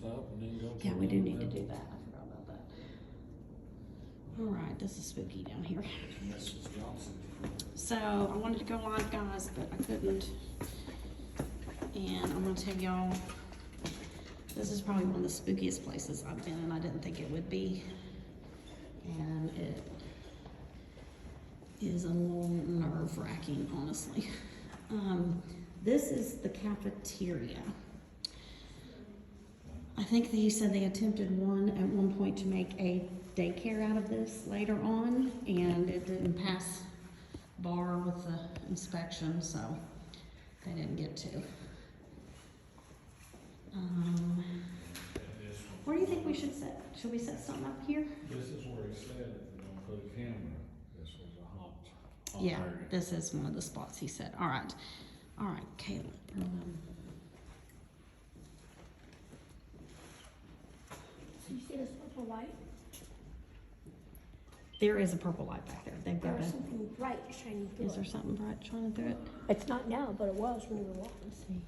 stop and then go. Yeah, we do need to do that. I forgot about that. All right, this is spooky down here. Mrs. Johnson. So I wanted to go live, guys, but I couldn't. And I'm gonna tell y'all, this is probably one of the spookiest places I've been in. I didn't think it would be. And it is a little nerve-wracking, honestly. This is the cafeteria. I think he said they attempted at one point to make a daycare out of this later on, and it didn't pass bar with the inspection, so they didn't get to. Where do you think we should set? Should we set something up here? This is where he said, put a camera. This was a hot Yeah, area. this is one of the spots he said. All right, Caleb. So you see this purple light? There is a purple light back there. They've got There's a. something bright shining through Is there it. something bright shining through it? It's not now, but it was when we were walking. Let's see.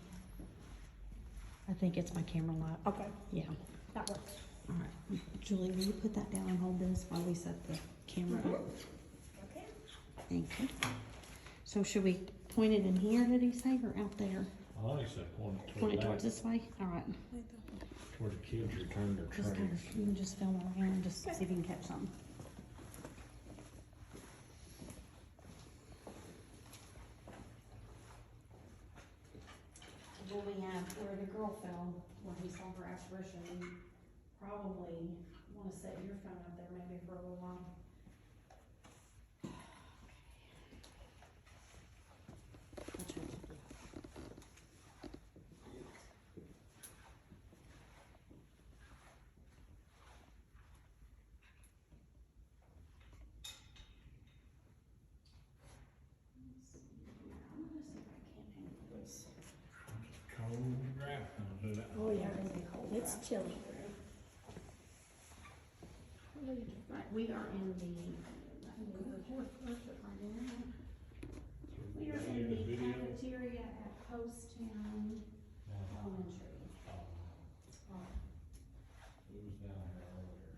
I think it's my camera light. Okay, Yeah. that works. All right, Julie, will you put that down and hold this while we set the camera up? Okay. Thank you. So should we point it in here, did he say, or out there? I like that point Point it toward towards that, this way? All right. where the kids return their Just kind trays. of, you can just film around and just see if you can catch something. Well, we have where the girl fell, where he saw her apparition, you probably wanna set your phone up there maybe for a little while. Cold draft, I'll do that. Oh, yeah, it's chilly. Right, we are in the, fourth floor, right in there. We are in the cafeteria at Poast Elementary. He was down here earlier.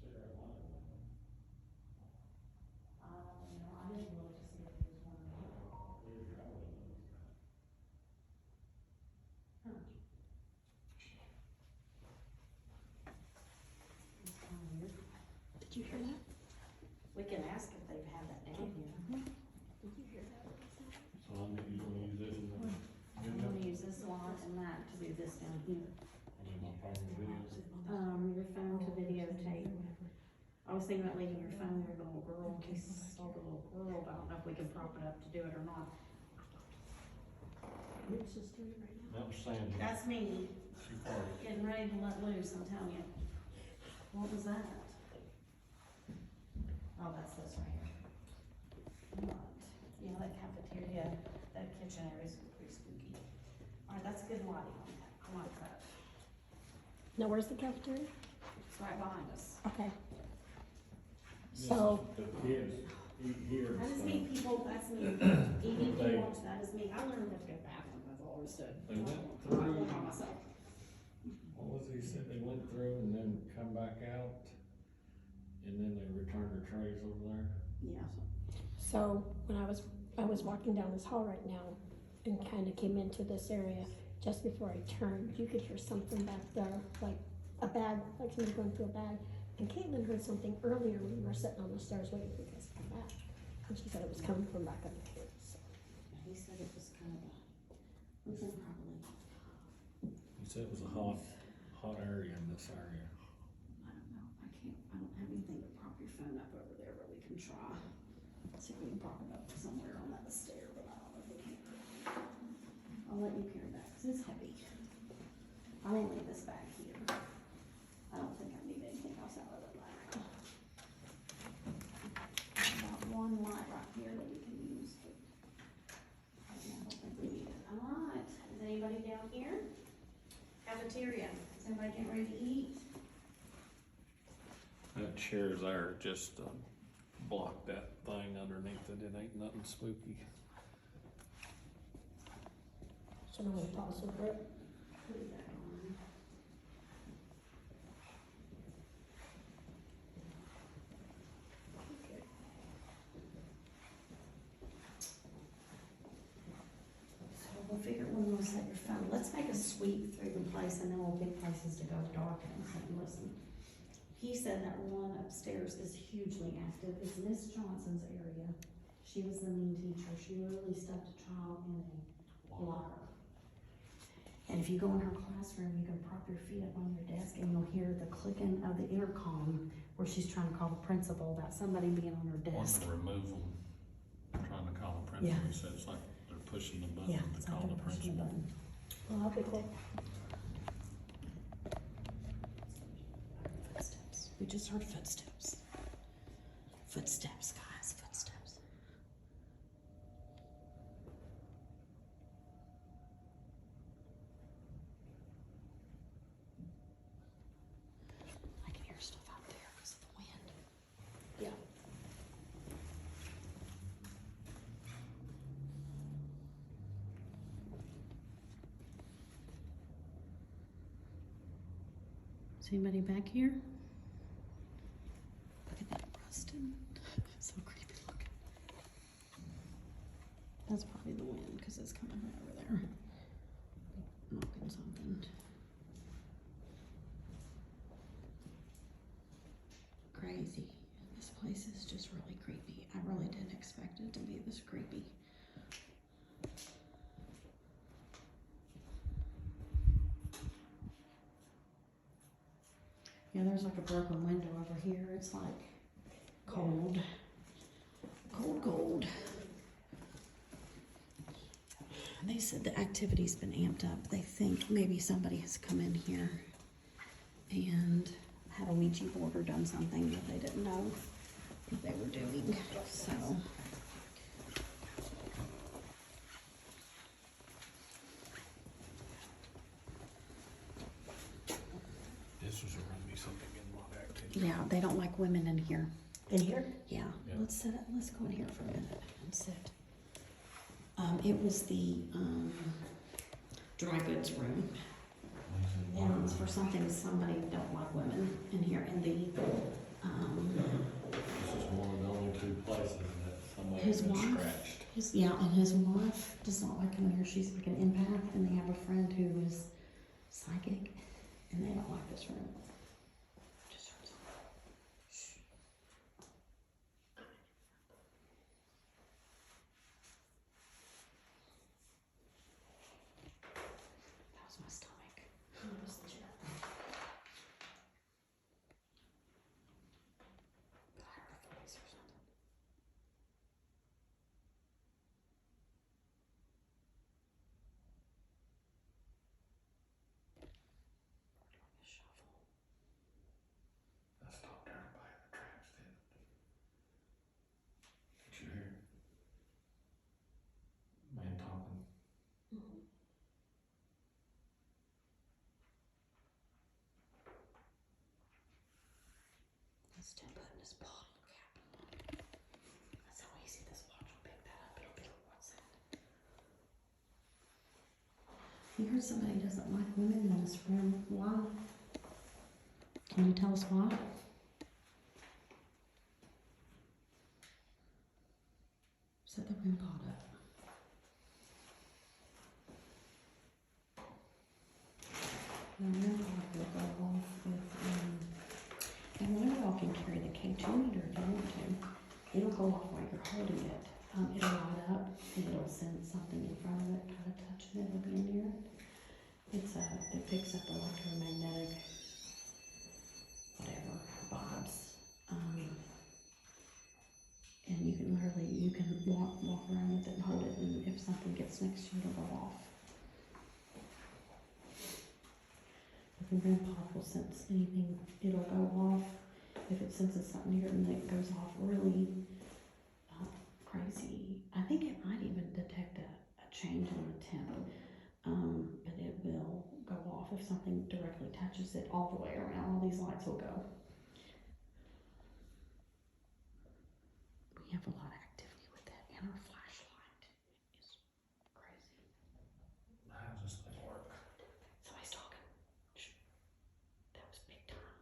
Sarah Lyon. I didn't look to see if he was one of them. Huh. That's kind of weird. Did you hear that? We can ask if they've had that down here. Did you hear that? So I'm gonna use this as a, I'm gonna use this lot and that to do this down here. and then my phone videos. Your phone to videotape. I was thinking about leaving your phone with the little girl, in case I saw the little girl, but I don't know if we can prop it up to do it or not. It's just doing it right now. That was Sandra. That's me, She farted. getting ready to let loose, I'm telling you. What was that? Oh, that's this right here. Right. Yeah, that cafeteria, that kitchen area is pretty spooky. Alright, that's good lighting on that, I like that. Now, where's the cafeteria? It's right behind us. Okay. This So, is the kids eat here. That is so me, people, that's me. Eating They- lunch, that is me. I learned how to go to the bathroom, that's all there is to it. They went I through- went by myself. What was he said, they went through and then come back out, and then they returned their trays over there? Yeah. so when I was walking down this hall right now and kind of came into this area, just before I turned, you could hear something back there, like a bag, like somebody going through a bag. And Caitlin heard something earlier when we were sitting on the stairs waiting for you guys to come back. And she said it was coming from back up here, so. He said it was kind of a, it was probably, He said it was a hot area in this area. I don't know, I don't have anything to prop your phone up over there, but we can try. See if we can prop it up somewhere on that stair, but I don't know if we can. I'll let you carry that, cause it's heavy. I won't leave this back here. I don't think I need anything else out of the back. About one light right here that we can use, but right now I don't think we need it. Alright, is anybody down here? Cafeteria, is anybody getting ready to eat? That chair's there, just, block that thing underneath it, it ain't nothing spooky. So no one falls over it. Put it back on. Okay. So we'll figure when we'll set your phone. Let's make a sweep through the place and then we'll pick places to go dark and listen. He said that one upstairs is hugely active. It's Miss Johnson's area. She was the mean teacher. She really stuffed a child in a locker. And if you go in her classroom, you can prop your feet up on your desk and you'll hear the clicking of the intercom where she's trying to call the principal about somebody being on her desk. Want to remove them, trying to call the Yeah. principal, so it's like they're pushing the button Yeah, to it's call like the they're pushing the principal. button. Well, that'll be cool. Footsteps. We just heard footsteps. Footsteps, guys, footsteps. I can hear stuff out there because of the wind. Yeah. Is anybody back here? Look at that rusted. So creepy looking. That's probably the wind because it's coming from over there. Knocking something. Crazy. This place is just really creepy. I really didn't expect it to be this creepy. Yeah, there's like a broken window over here. It's like cold. Cold, cold. They said the activity's been amped up. They think maybe somebody has come in here and had a Ouija board or done something that they didn't know what they were doing. So. This was gonna be something in my activity. Yeah, they don't like women in here. In here? Yeah, Yeah. let's sit. Let's go in here for a minute and sit. It was the dry goods room, and it was for something somebody don't like women in here. And the This is one of the only two places that somebody His has wife? scratched. and his wife does not like him here. She's like an empath, and they have a friend who is psychic, and they don't like this room. Just heard something. Shh. That was my stomach. That was the chair. But I heard a voice or something. Doing a shuffle. I stopped everybody in the tracks, didn't it? Did you hear? Man talking. Mhm. He's still putting his bottle cap on. That's how easy this watch will pick that up. It'll be like, what's that? You heard somebody doesn't like women in this room. Why? Can you tell us why? Set the room pot up. The room pot will go off with, and one of y'all can carry the K2 meter if you want to. It'll go off while you're holding it. It'll light up and it'll send something in front of it, kind of touching it, it'll be near it. It picks up electromagnetic, whatever, vibes. And you can walk around with it and hold it, and if something gets next to you, it'll go off. If the REM pod will sense anything, it'll go off. If it senses something near it, and it goes off really crazy. I think it might even detect a change in the temp, but it will go off if something directly touches it all the way around. All these lights will go. have a lot of activity with that, and our flashlight is crazy. How's this thing work? Somebody's talking. Shh. That was big time.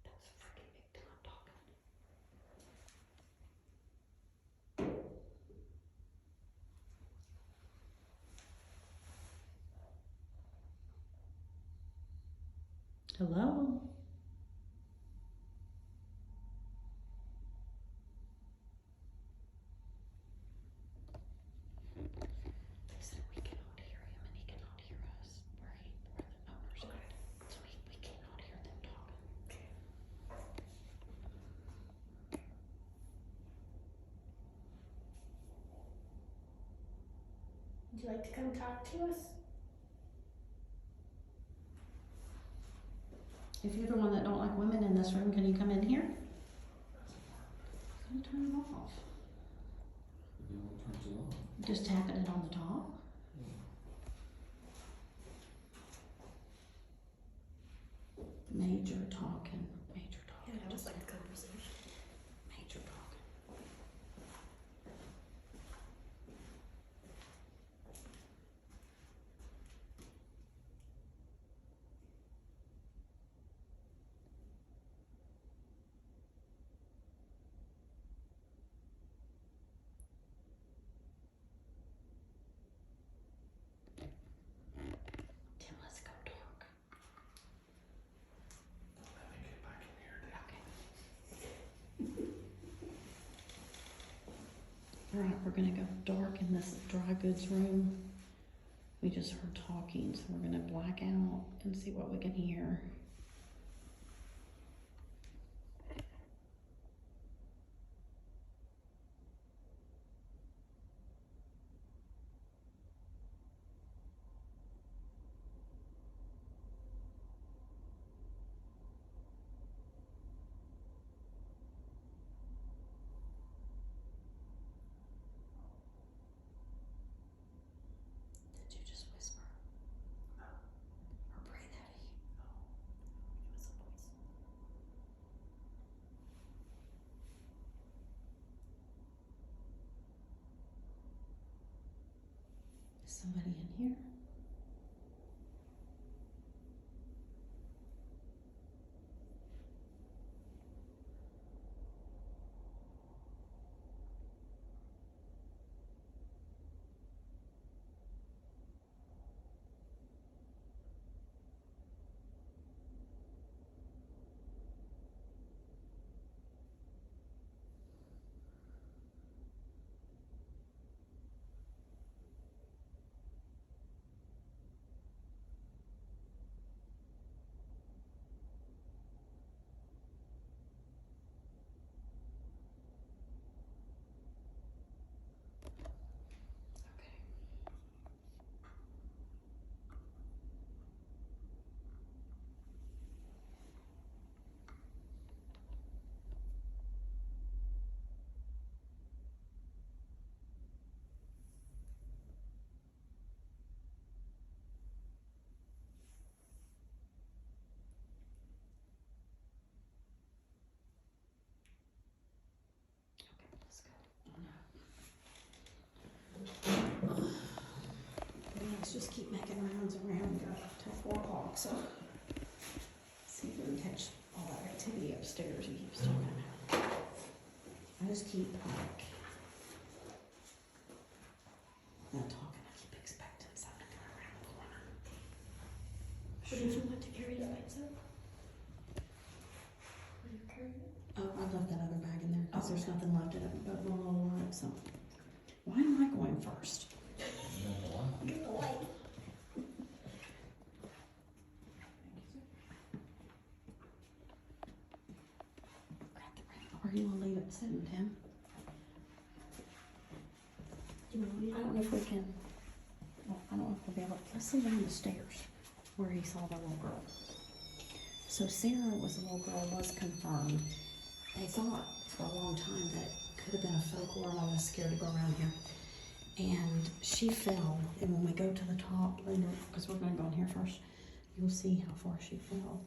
That was freaking big time talking. Hello? They said we cannot hear him and he cannot hear us. Where the numbers are. So we cannot hear them talking. Would you like to come talk to us? If you're the one that don't like women in this room, can you come in here? I'm gonna turn it off. What turns it on? Just tapping it on the top. Major talking. Major talking. Yeah, just like the conversation. Major talking. Tim, let's go dark. Let me get back in here. Okay. Alright, we're gonna go dark in this dry goods room. We just heard talking, so we're gonna black out and see what we can hear. Did you just whisper? No. Or breathe heavy? No. It was a voice. Is somebody in here? Okay. Okay, let's go. Let's just keep making rounds around till 4 o'clock, so see if we can catch all that activity upstairs he keeps talking about. I just keep like not talking, I keep expecting something to come around the corner. Wouldn't you like to carry the lights up? Will you carry it? Oh, I left that other bag in there because there's nothing left in it but one little light, so. Why am I going first? Get the light. Grab the ring. Or you wanna leave it sitting, Tim? Do you want me I to? don't know if we can, well, I don't know if we'll be able, let's leave it on the stairs where he saw the little girl. So Sarah was the little girl, was confirmed. They thought for a long time that it could have been a folklore, and I was scared to go around here. And she fell, and when we go to the top, because we're gonna go in here first, you'll see how far she fell.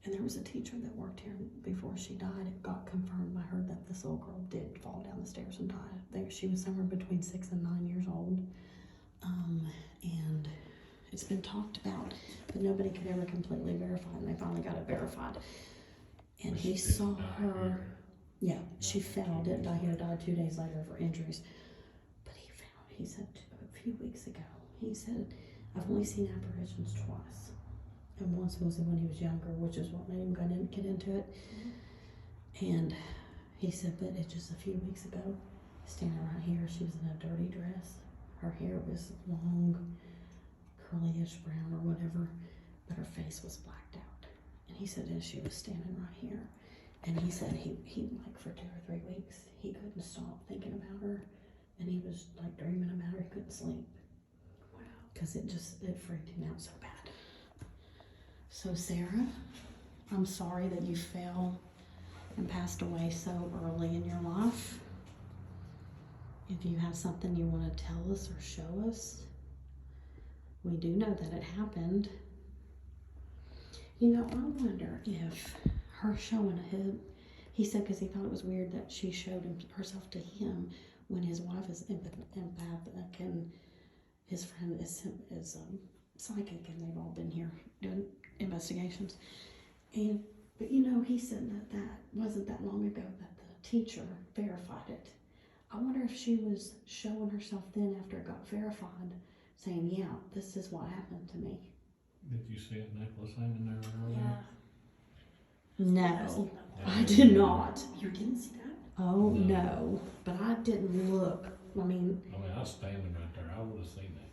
And there was a teacher that worked here before she died. It got confirmed by her that this little girl did fall down the stairs and die. She was somewhere between 6 and 9 years old. And it's been talked about, but nobody could ever completely verify, and they finally got it verified. And he saw her, yeah, she fell, didn't die here, died 2 days later of her injuries. But he said a few weeks ago, he said, I've only seen apparitions twice. And once was when he was younger, which is what made him get into it. And he said, but it's just a few weeks ago, standing right here, she was in a dirty dress. Her hair was long, curly-ish brown or whatever, but her face was blacked out. And he said, and she was standing right here. And he said he like for 2 or 3 weeks, he couldn't stop thinking about her. And he was like dreaming about her, he couldn't sleep. Wow. Because it freaked him out so bad. So Sarah, I'm sorry that you fell and passed away so early in your life. If you have something you want to tell us or show us, we do know that it happened. You know, I wonder if her showing him, he said, because he thought it was weird that she showed herself to him when his wife is empathic and his friend is psychic, and they've all been here doing investigations. But you know, he said that wasn't that long ago that the teacher verified it. I wonder if she was showing herself then after it got verified, saying, yeah, this is what happened to me. Did you see a necklace hanging there earlier? No, I did not. You didn't see that? Oh, no, but I didn't look. I mean, I was standing right there, I would have seen that.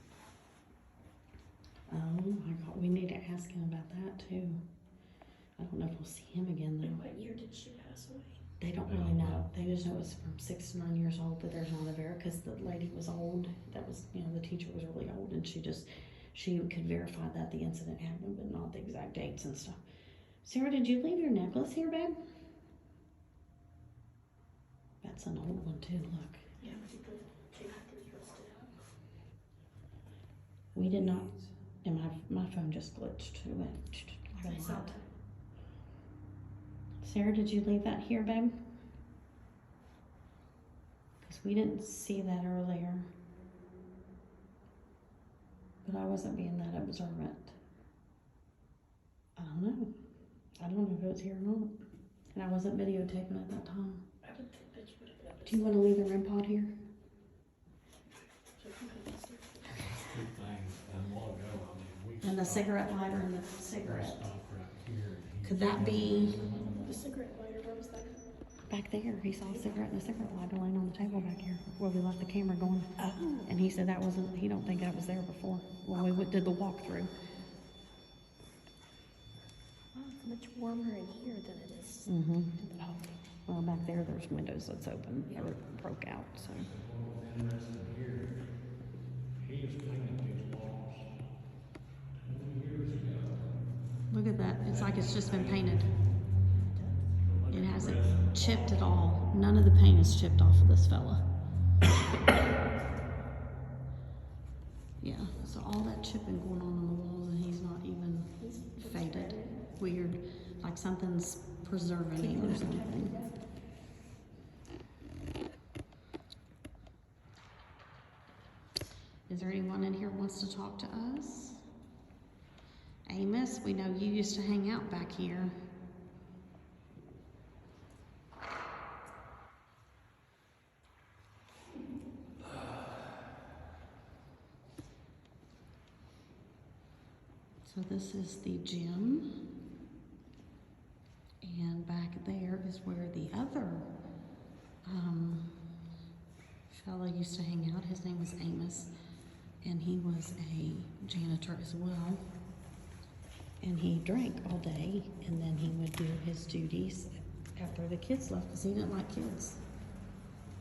oh my God, we need to ask him about that too. I don't know if we'll see him again though. What year did she pass away? They don't really know. They just know it was from 6 to 9 years old, but there's not a because the lady was old. That was, you know, the teacher was really old, and she could verify that the incident happened, but not the exact dates and stuff. Sarah, did you leave your necklace here, babe? That's an old one too, look. Yeah, I think they had to twist it up. We did not, and my phone just glitched too. I saw that. Sarah, did you leave that here, babe? Because we didn't see that earlier. But I wasn't being that observant. I don't know. I don't know if it was here or not. And I wasn't videotaping at that time. I would think that you would have been able to Do you want to leave the REM pod here? Two things, and a while ago, I mean, we And the stopped- cigarette lighter and the we cigarette. stopped right here, and he Could that be The cigarette lighter, where was that? back there? He saw a cigarette and a cigarette lighter laying on the table back here where we left the camera going. Oh. And he said that wasn't, he don't think that was there before when we did the walkthrough. Wow, it's much warmer in here than it is. Mm-hmm. in the hall. Well, back there, there's windows that's open, or broke out, so. What was interesting here, he was painting these walls 20 years ago. Look at that, it's like it's just been painted. It hasn't chipped at all. None of the paint is chipped off of this fella. Yeah, so all that chipping going on the walls, and he's not even faded. Weird, like something's preserving him or something. Is there anyone in here who wants to talk to us? Amos, we know you used to hang out back here. So this is the gym, and back there is where the other fella used to hang out. His name was Amos, and he was a janitor as well. And he drank all day, and then he would do his duties after the kids left because he didn't like kids.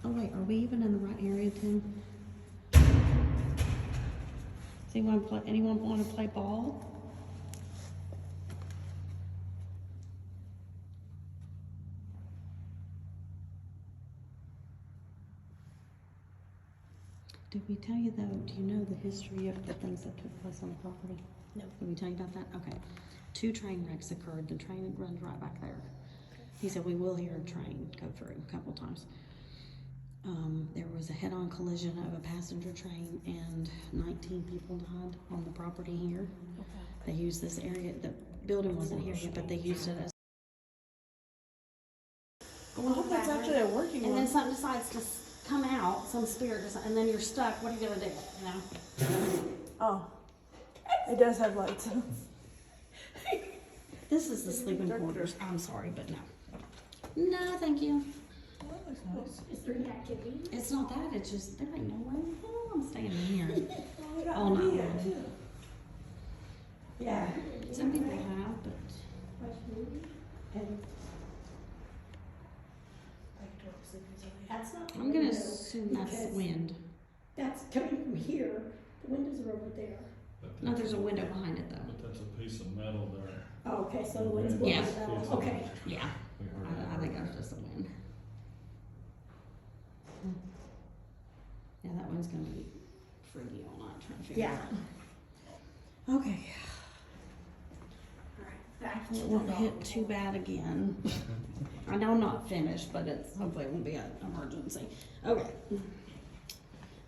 Oh wait, are we even in the right area, Tim? Does anyone want to play ball? Did we tell you though, do you know the history of the things that took place on the property? No. Did we tell you about that? Okay. 2 train wrecks occurred. The train runs right back there. He said we will hear a train go through a couple times. There was a head-on collision of a passenger train and 19 people died on the property here. They used this area, the building wasn't here yet, but they used it as. Well, I hope that's actually a working And one. then something decides to come out, some spirit, and then you're stuck. What are you gonna do? You know? Oh, it does have lights. This is the sleeping quarters. I'm sorry, but no. No, thank you. That looks nice. Is there any activity? It's not that. It's just there ain't no way in the hell I'm staying in here. Oh, we got Oh, no. one here, too. Yeah. Some people have, but And I can talk to sleeping zone. That's not. the I'm gonna window, assume that's because wind. That's coming from here. The windows are over there. No, there's a window behind it though. But that's a piece of metal there. Oh, okay, so the wind's Yeah. blowing it out. Okay. Yeah, We heard I that. think that's just a wind. Yeah, that one's gonna be freaky all night trying to figure Yeah. it out. Okay. Back It won't hit too bad again. I know I'm not finished, but it's hopefully it won't be an emergency. Okay.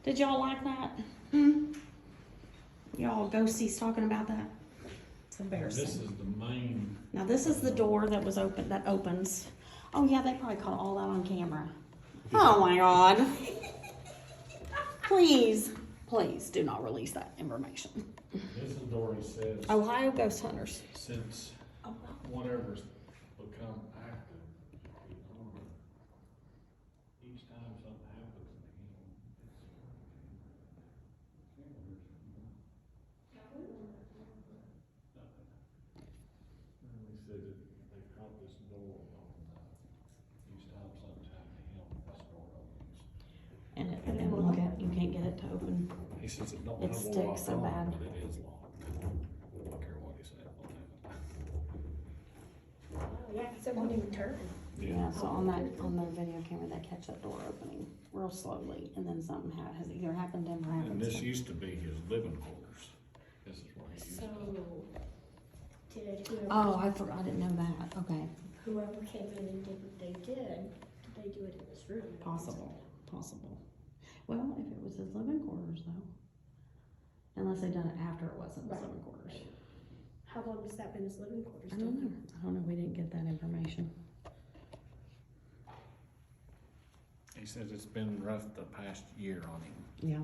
Did y'all like that? Y'all ghosties talking about that? It's embarrassing. This is the main. Now this is the door that was open, that opens. Oh yeah, they probably caught all that on camera. Oh my God. Please, please do not release that information. This is the door he says, Ohio Ghost Hunters. since whatever's become active, each time something happens to him. And he said that they caught this door on, each time something's happened to him, this door opens. And it won't get, you can't get it to open. He says it don't It have a sticks lock so on, bad. but it is locked. I don't care what he said. Yeah, because it won't even turn. Yeah, so on the video camera, they catch that door opening real slowly, and then something has either happened to him or And happened this to. used to be his living quarters. This is where he used So, to. did whoever, Oh, I forgot, I didn't know that. Okay, whoever came in and did what they did they do it in this room? possible. Well, if it was his living quarters though. Unless they done it after it wasn't his Right. living quarters. How long has that been his living quarters? I don't know, we didn't get that information. He says it's been rough the past year on him. Yeah,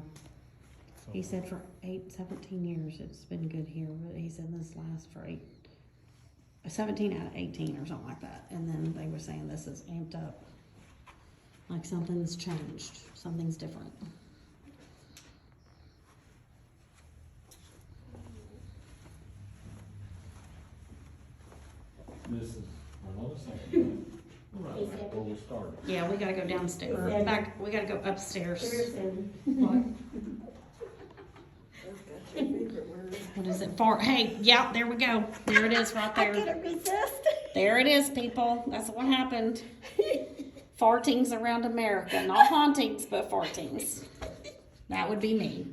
So he said for 17 years it's been good here, but he said this lasts for 17 out of 18 or something like that. And then they were saying this is amped up. Like something's changed, something's different. this is another second. Right Is back it- where we started. Yeah, we gotta go downstairs, Yeah. we gotta go upstairs. There's in. That's got your favorite word. What is it, hey, yeah, there we go, there it is right I there. couldn't resist. There it is, people, that's what happened. Fartings around America, not hauntings, but fartings. That would be me.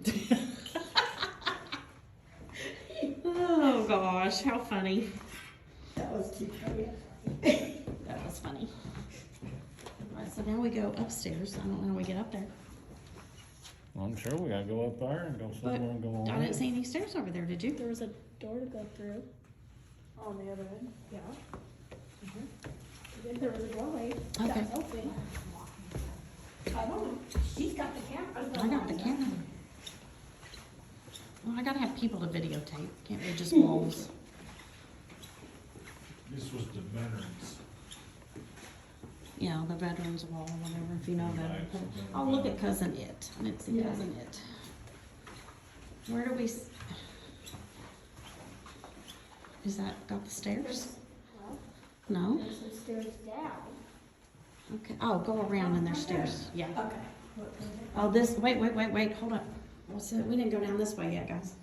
Oh gosh, how funny. That was too funny. That was funny. Alright, so now we go upstairs. I don't know how we get up there. I'm sure we gotta go up there and go somewhere and go I around. didn't see any stairs over there, did you? There was a door to go through. On the other end. Yeah. Then there was a doorway Okay. that was open. I don't know. She's got the camera. I got the camera. Well, I gotta have people to videotape. Can't be just walls. This was the veterans. Yeah, the veterans wall, whatever, if you know that. Right. Oh, look at Cousin It. I didn't see Yeah. Cousin It. Where do we, is that got the stairs? Well, No? there's some stairs down. Okay, oh, go around and there's stairs, yeah. Okay. Oh, this, wait, hold up. What's it, we didn't go down this way yet, guys.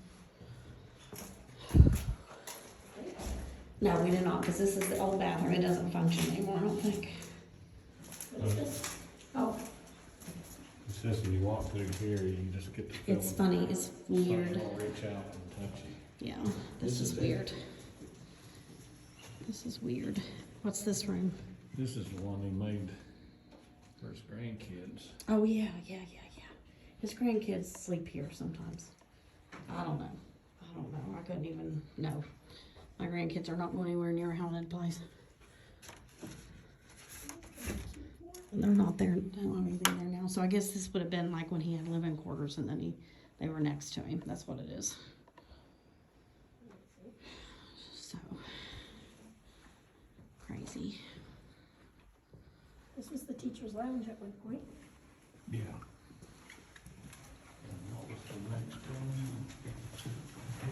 No, we did not, because this is the old bathroom, it doesn't function anymore, I don't think. What is this? Oh, It says when you walk through here, you just get the feeling. It's funny, it's weird. Something will reach out and touch you. Yeah, this This is is it. weird. This is weird. What's this room? This is the one he made for his grandkids. Oh, yeah. His grandkids sleep here sometimes. I don't know. I couldn't even know. My grandkids are not going anywhere near a haunted place. They're not there. They don't have anything there now. So I guess this would have been like when he had living quarters and then they were next to him. That's what it is. So crazy. This was the teacher's lounge at one point. Yeah. And what was the next one?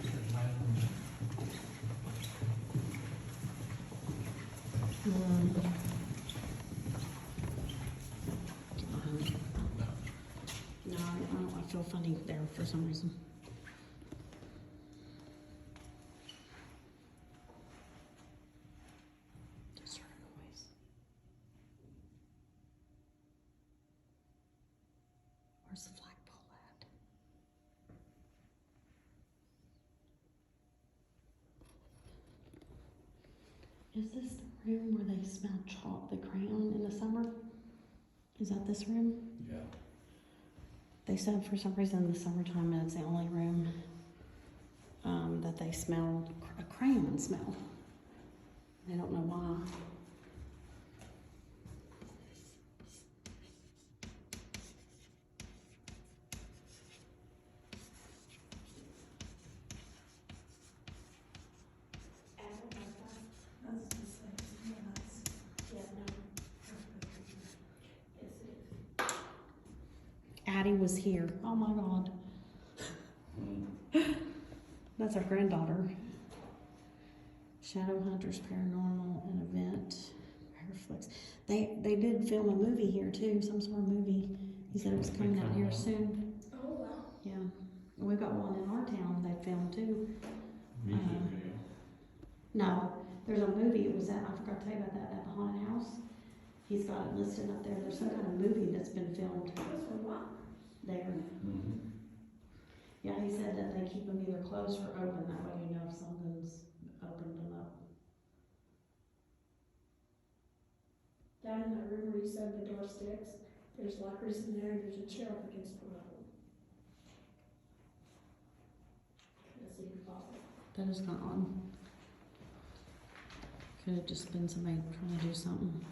Teacher's lounge. No, I feel funny there for some reason. Just heard a noise. Where's the flagpole at? Is this the room where they smell chalk, the crayon in the summer? Is that this room? Yeah. They said for some reason in the summertime it's the only room that they smell a crayon smell. I don't know why. Addie was here. Oh my God. That's our granddaughter. Shadow Hunters Paranormal, an event. Fireflix. They did film a movie here too, some sort of movie. He said it was coming out here soon. Oh, wow. Yeah. And we've got one in our town they filmed too. Music video. No, there's a movie. It was at, I forgot to tell you about that, at the haunted house. He's got it listed up there. There's some kind of movie that's been filmed there. Mm-hmm. Yeah, he said that they keep them either closed or open. That way you know if something's opened them up. Down in that room where you said the door sticks, there's lockers in there, and there's a chair up against one of them. Kind of secret closet. That is not on. Could have just been somebody trying to do something.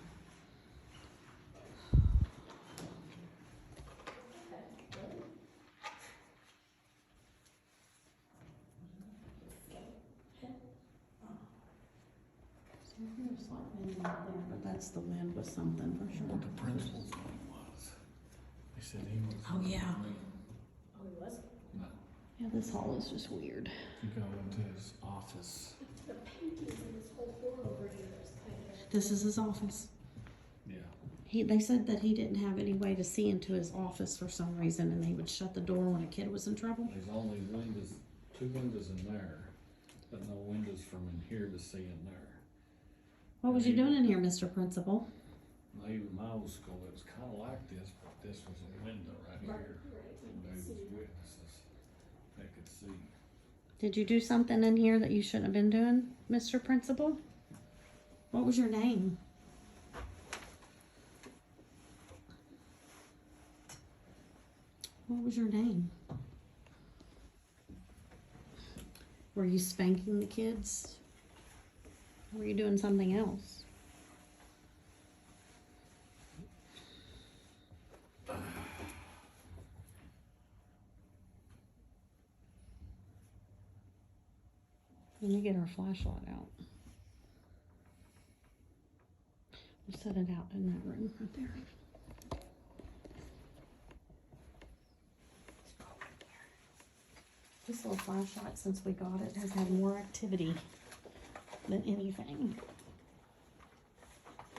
So there's like wind out there, but that's the wind with something for What sure. the principal's name was. They said he was. Oh, yeah. Oh, he was? No, Yeah, this hall is just weird. you go into his office. The paintings in this whole floor over here is kind of. This is his office. Yeah. They said that he didn't have any way to see into his office for some reason, and he would shut the door when a kid was in trouble. There's only windows, 2 windows in there, but no windows from in here to see in there. What was you doing in here, Mr. Principal? Now, even my old school, it was kind of like this, but this was a window right here. And they was witnesses. They could see. Did you do something in here that you shouldn't have been doing, Mr. Principal? What was your name? What was your name? Were you spanking the kids? Or were you doing something else? Let me get our flashlight out. We'll set it out in that room right there. This little flashlight, since we got it, has had more activity than anything.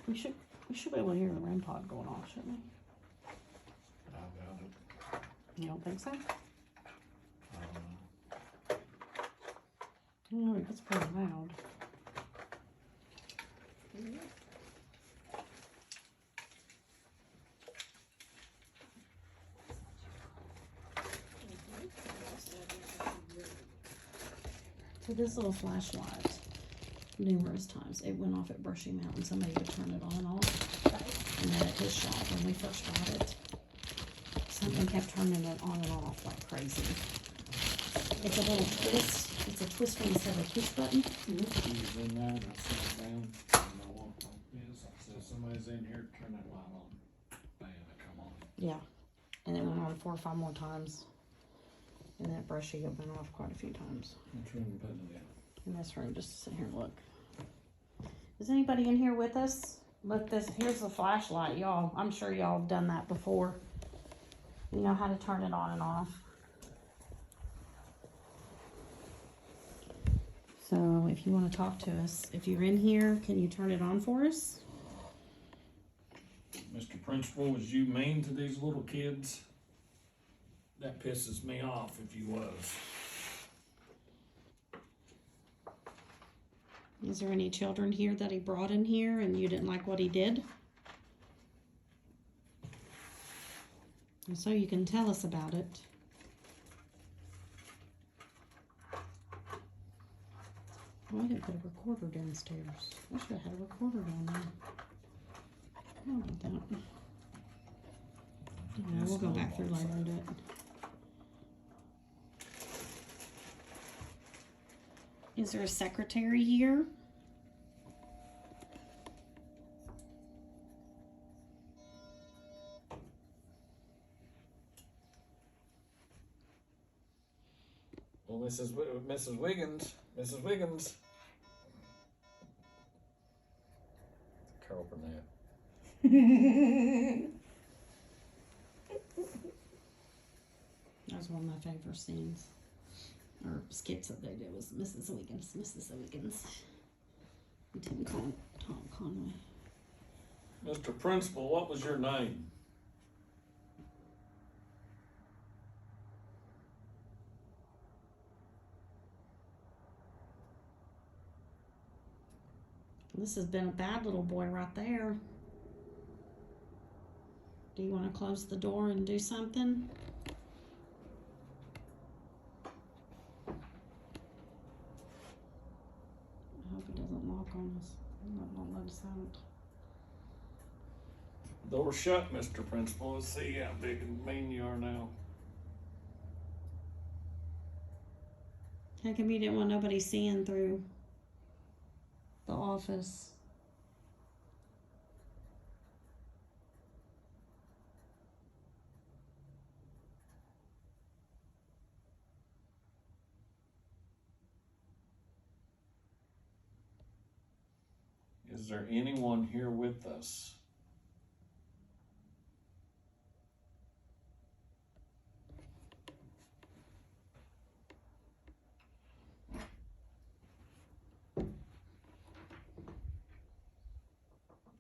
We should be able to hear the REM pod going off, shouldn't we? I got it. You don't think so? I Oh, it's pretty loud. So this little flashlight numerous times. It went off at Brushy Mountain. Somebody would turn it on and off. And then at his shop, when we first bought it, something kept turning it on and off like crazy. It's a little twist. It's a twister instead of a push button. He's in there, and I sit down, I don't know what it is, I said, somebody's in here, turn that light on. Bam, it come on. Yeah. And it went on 4 or 5 more times. And that Brushy it went off quite a few times. Which room you putting it in? In this room, just sit here and look. Is anybody in here with us? Look, here's the flashlight, y'all. I'm sure y'all have done that before. You know how to turn it on and off. So if you want to talk to us, if you're in here, can you turn it on for us? Mr. Principal, was you mean to these little kids? That pisses me off if you was. Is there any children here that he brought in here and you didn't like what he did? And so you can tell us about it. Oh, I didn't put a recorder downstairs. I should have had a recorder down there. How about that? Yeah, we'll go back through later and do it. Is there a secretary here? Well, Mrs. Wiggins, Mrs. Wiggins. Carol Burnett. That was one of my favorite scenes. Or skits that they did was Mrs. Wiggins. And Tom Conway. Mr. Principal, what was your name? This has been a bad little boy right there. Do you want to close the door and do something? I hope it doesn't lock on us. Don't let us out. Door shut, Mr. Principal. Let's see how big and mean you are now. How come you didn't want nobody seeing through the office? Is there anyone here with us?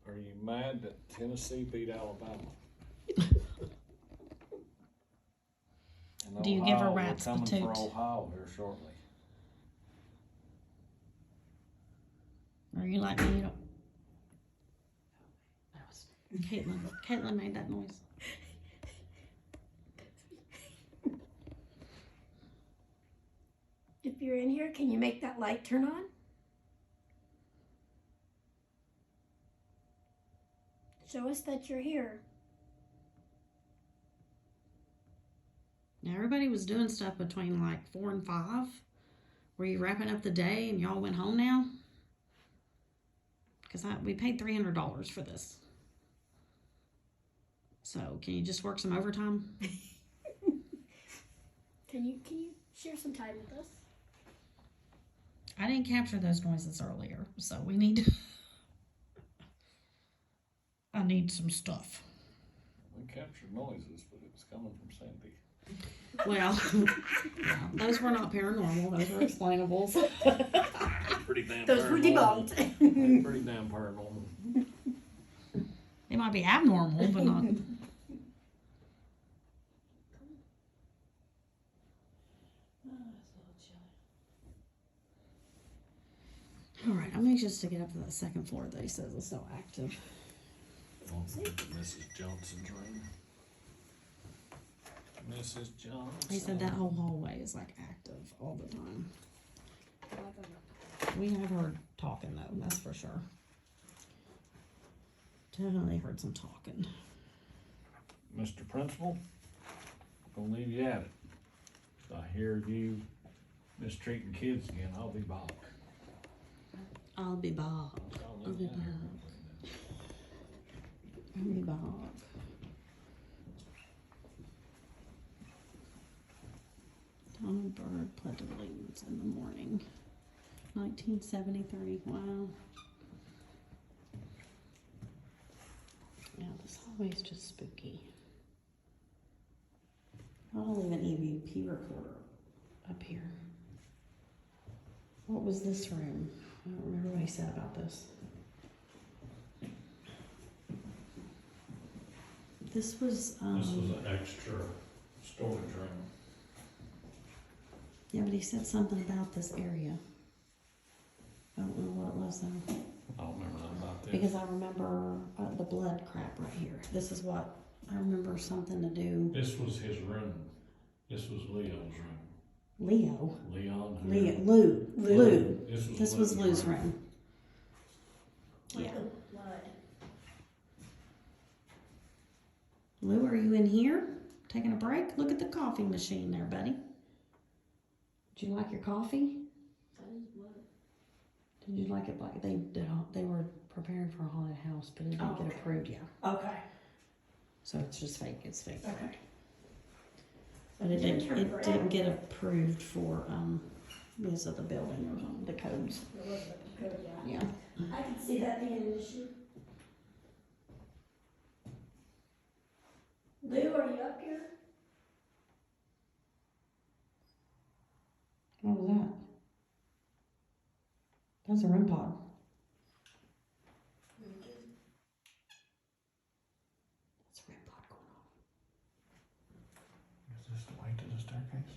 Are you mad that Tennessee beat Alabama? And Do you give her Ohio, rats the we're coming for toot? Ohio here shortly. Are you like me? You don't. That was Caitlin. Caitlin made that noise. If you're in here, can you make that light turn on? Show us that you're here. Now everybody was doing stuff between like 4 and 5. Were you wrapping up the day and y'all went home now? Because we paid $300 for this. So can you just work some overtime? Can you share some time with us? I didn't capture those noises earlier, so we need to. I need some stuff. We captured noises, but it was coming from Sandy. Well, yeah, those were not paranormal. Those were explainables. Pretty damn Those were paranormal. debunked. Pretty damn paranormal. They might be abnormal, but not. All right, I'm anxious to get up to that second floor that he says is so active. Mrs. Johnson's room. Mrs. Johnson. He said that whole hallway is like active all the time. We have heard talking though, that's for sure. Definitely heard some talking. Mr. Principal, gonna leave you at it. If I hear you mistreating kids again, I'll be back. I'll be back. I'll be back. I'll be back. Donald Byrd Pledge of Allegiance in the morning. 1973. Wow. Yeah, this hallway's just spooky. I'll leave an EVP recorder up here. What was this room? I don't remember what he said about this. This was, This was an extra storage room. yeah, but he said something about this area. I don't know what it was though. I don't remember nothing about this. Because I remember the blood crap right here. This is what, I remember something to do. This was his room. This was Leo's room. Leo. Leon. Lou. This was Lou's room. Yeah. Blood. Lou, are you in here? Taking a break? Look at the coffee machine there, buddy. Did you like your coffee? Did you like it? Like they were preparing for a haunted house, but it didn't get approved yet. Okay. So it's just fake. It's fake. Okay. But it didn't get approved for because of the building or something, the codes. Yeah. I can see that being an issue. Lou, are you up here? What was that? That's a REM pod. That's a REM pod going off. Is this the way to the staircase?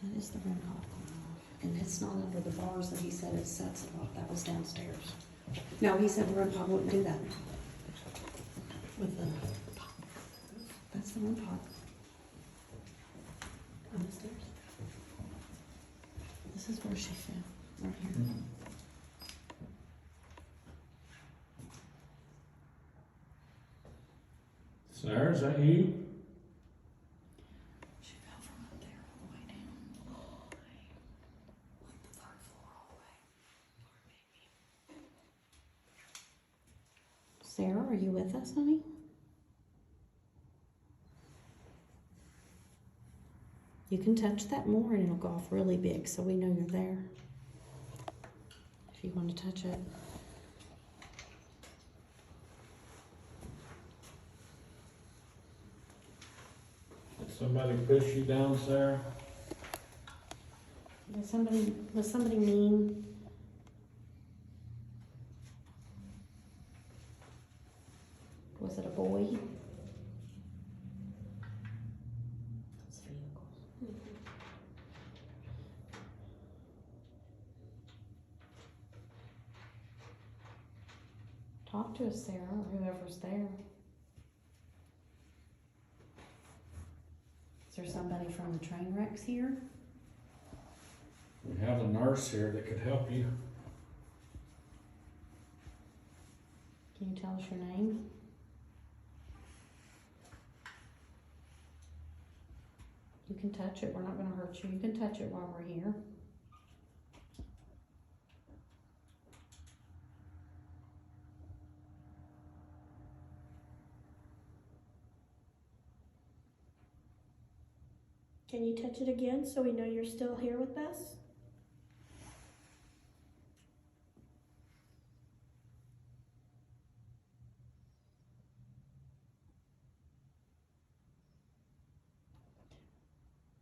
That is the REM pod going off. And it's not under the bars that he said it sets it off. That was downstairs. No, he said the REM pod wouldn't do that. With the, that's the REM pod. On the stairs. This is where she fell, right here. Sarah, is that you? She fell from up there all the way down. All the way. Like the third floor all the way. Sarah, are you with us, honey? You can touch that more and it'll go off really big so we know you're there. If you want to touch it. Did somebody push you down, Sarah? Was somebody mean? Was it a boy? It's vehicles. Talk to us, Sarah, or whoever's there. Is there somebody from the train wrecks here? We have a nurse here that could help you. Can you tell us your name? You can touch it, we're not gonna hurt you. You can touch it while we're here. Can you touch it again so we know you're still here with us?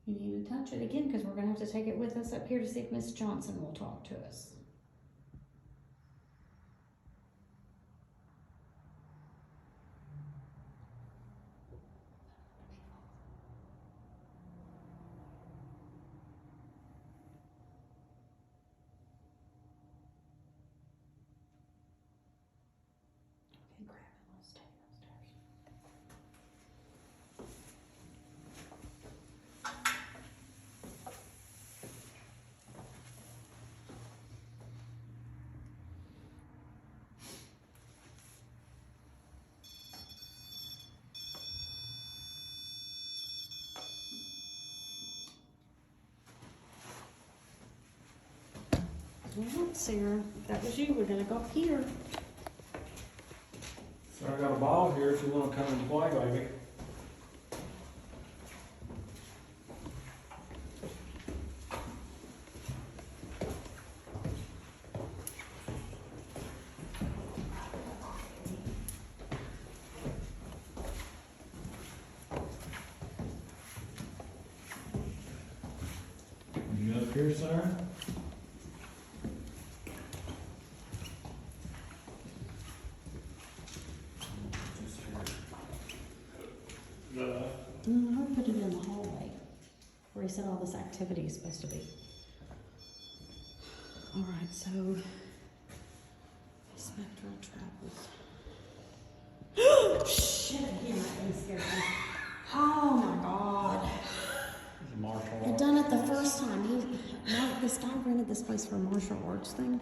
You need to touch it again because we're gonna have to take it with us up here to see if Miss Johnson will talk to us. Okay, grab it. Let's take it upstairs. Well, Sarah, that was you. We're gonna go up here. So I got a ball here if you wanna come and play, baby. You up here, Sarah? No, I put it in the hallway where he said all this activity is supposed to be. Alright, so spectral travels. Shit, again, that really scared me. Oh my god. It's a martial I art. done it the first time. This guy rented this place for a martial arts thing.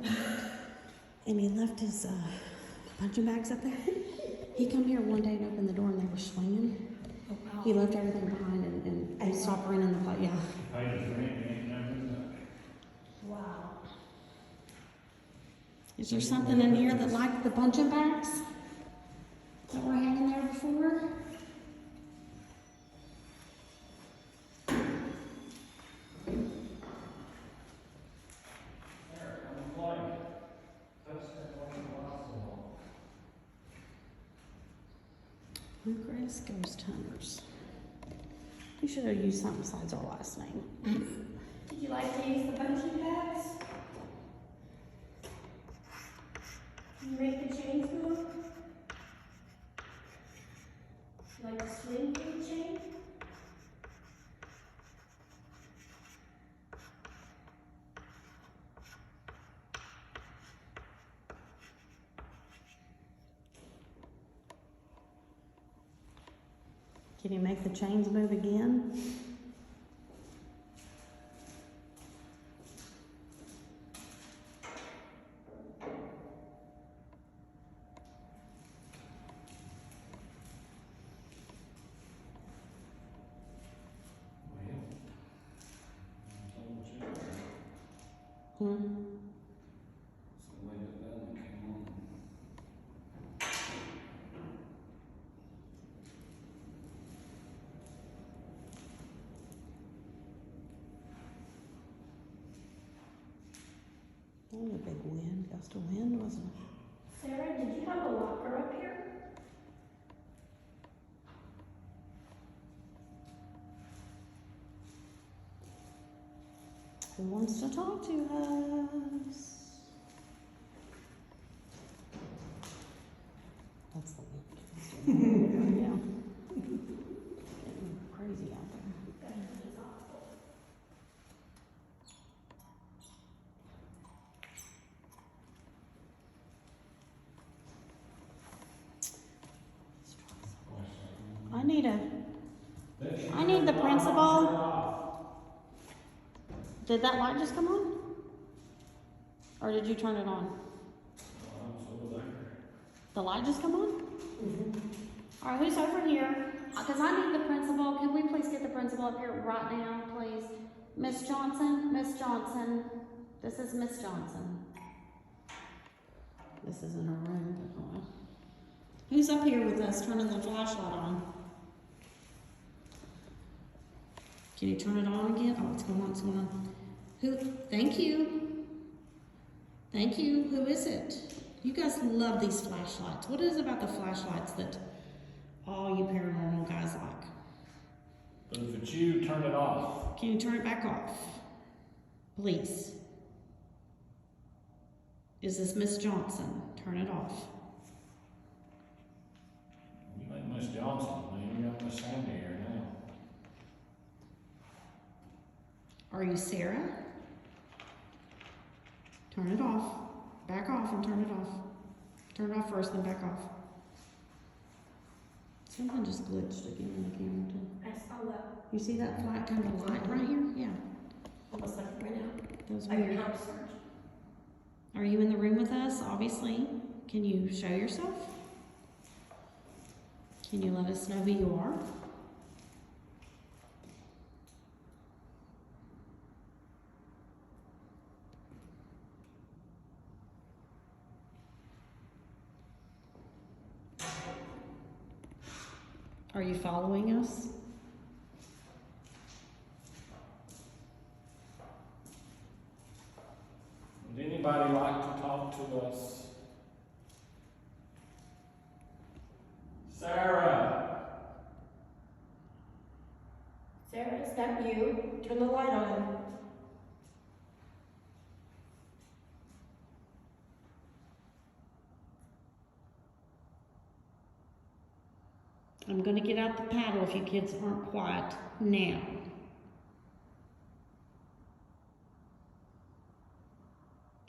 And he left his punching bags up there. He come here one day and opened the door and they were swinging. Oh, wow. He left everything behind and stopped renting the place. Yeah. Hey, it's raining, ain't nothing. Wow. Is there something in here that like the punching bags that were hanging there before? Who greatest ghost hunters? You should have used something besides our last name. Did you like to use the punching bags? You make the chains move? You like to swing through the chain? Can you make the chains move again? Hmm. That was a big wind, gust of wind, wasn't it? Sarah, did you have a locker up here? Who wants to talk to us? That's the wind. Yeah. Getting crazy out there. I need the principal. Did that light just come on? Or did you turn it on? The light just come on? All right, who's over here? Because I need the principal. Can we please get the principal up here right now, please? Miss Johnson, Miss Johnson. This is Miss Johnson. This is in her room. Who's up here with us turning the flashlight on? Can you turn it on again? Oh, it's going on, it's going on. Who? Thank you. Thank you. Who is it? You guys love these flashlights. What is it about the flashlights that all you paranormal guys like? But if it's you, turn it off. Can you turn it back off? Please. Is this Miss Johnson? Turn it off. You ain't Miss Johnson, man. You got Miss Sandy here now. Are you Sarah? Turn it off. Back off and turn it off. Turn it off first, then back off. Something just glitched again in the camera too. I saw that. You see that flat kind of light right here? Yeah. Almost like it went out. That was I hear weird. house search. Are you in the room with us? Obviously. Can you show yourself? Can you let us know who you are? Are you following us? Would anybody like to talk to us? Sarah? Sarah, is that you? Turn the light on. I'm gonna get out the paddle if you kids aren't quiet now.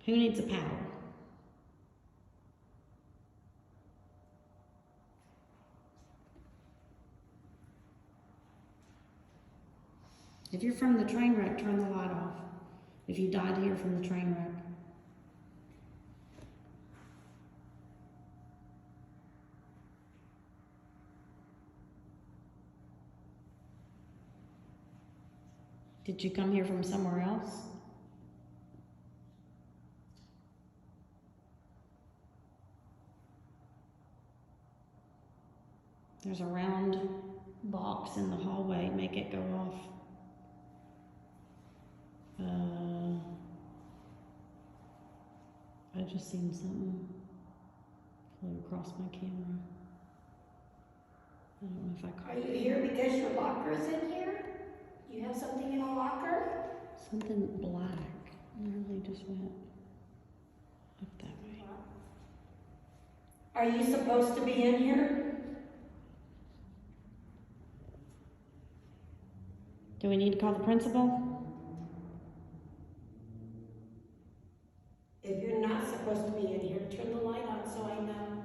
Who needs a paddle? If you're from the train wreck, turn the light off. If you died here from the train wreck. Did you come here from somewhere else? There's a round box in the hallway. Make it go off. I just seen something float across my camera. I don't know if I Are caught you it. here because your locker is in here? You have something in a locker? Something black. Literally just went up that way. Are you supposed to be in here? Do we need to call the principal? If you're not supposed to be in here, turn the light on so I know.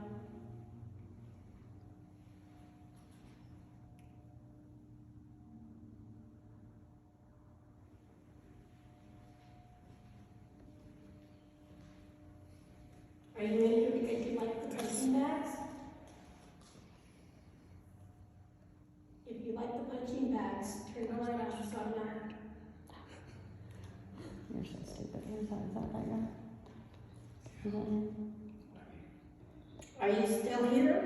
Are you in here because you like the punching bags? If you like the punching bags, turn the light on so I'm not. You're so stupid. Is that guy? Is that him? Are you still here?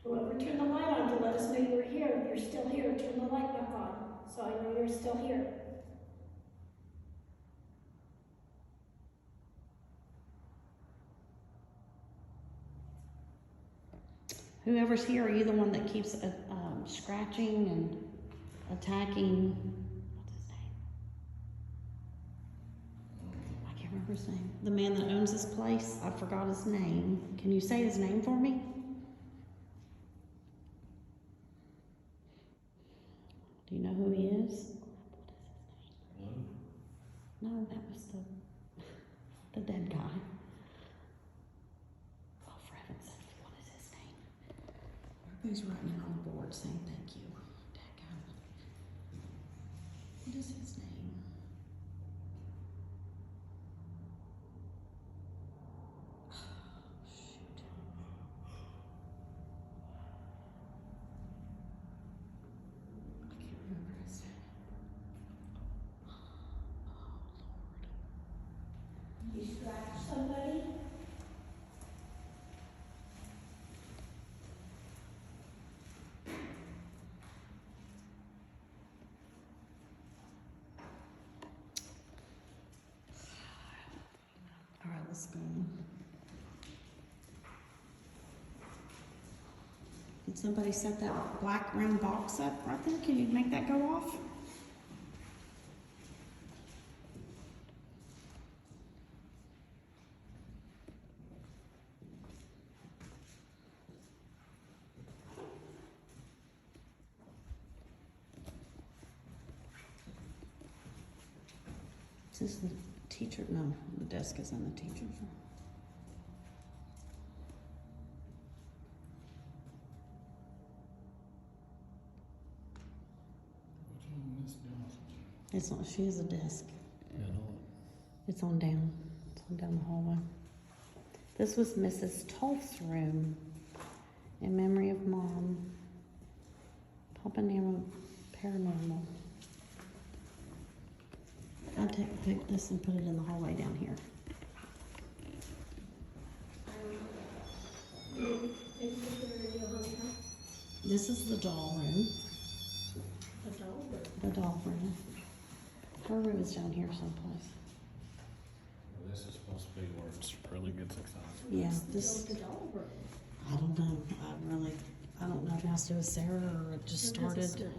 Whoever turned the light on to let us know you were here, if you're still here, turn the light back on, so I know you're still here. Whoever's here, are you the one that keeps scratching and attacking? What's his name? I can't remember his name. The man that owns this place, I forgot his name. Can you say his name for me? Do you know who he is? No, that was the dead guy. Oh, for heaven's sake, what is his name? Everybody's writing it on the board saying thank you. Dadgummit. What is his name? Shoot. I can't remember his name. You scratch somebody? All right, let's go. Did somebody set that black round box up right there? Can you make that go off? Is this the teacher? No, the desk is in the teacher's room. It's not, she has a desk. Yeah, no. It's on down. It's on down the hallway. This was Mrs. Toth's room in memory of Mom. Papa Namo Paranormal. I'll take this and put it in the hallway down here. This is the doll room. The doll room. Her room is down here someplace. This is supposed to be where it really gets exciting. Yeah, this. I don't know. I don't know if it has to do with Sarah or it just started.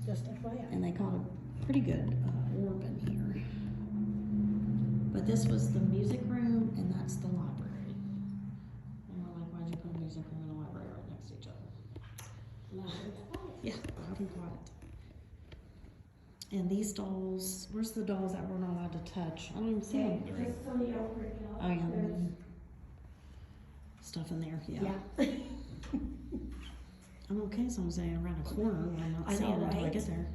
Just FYI. And they got a pretty good orb in here. But this was the music room and that's the library. And we're like, why'd you put a music room and a library right next to each other? Yeah, loud and quiet. And these dolls, where's the dolls that we're not allowed to touch? I don't even see them. Oh yeah, stuff in there, yeah. I'm okay as long as they're around a corner where I'm not seeing it until I get there.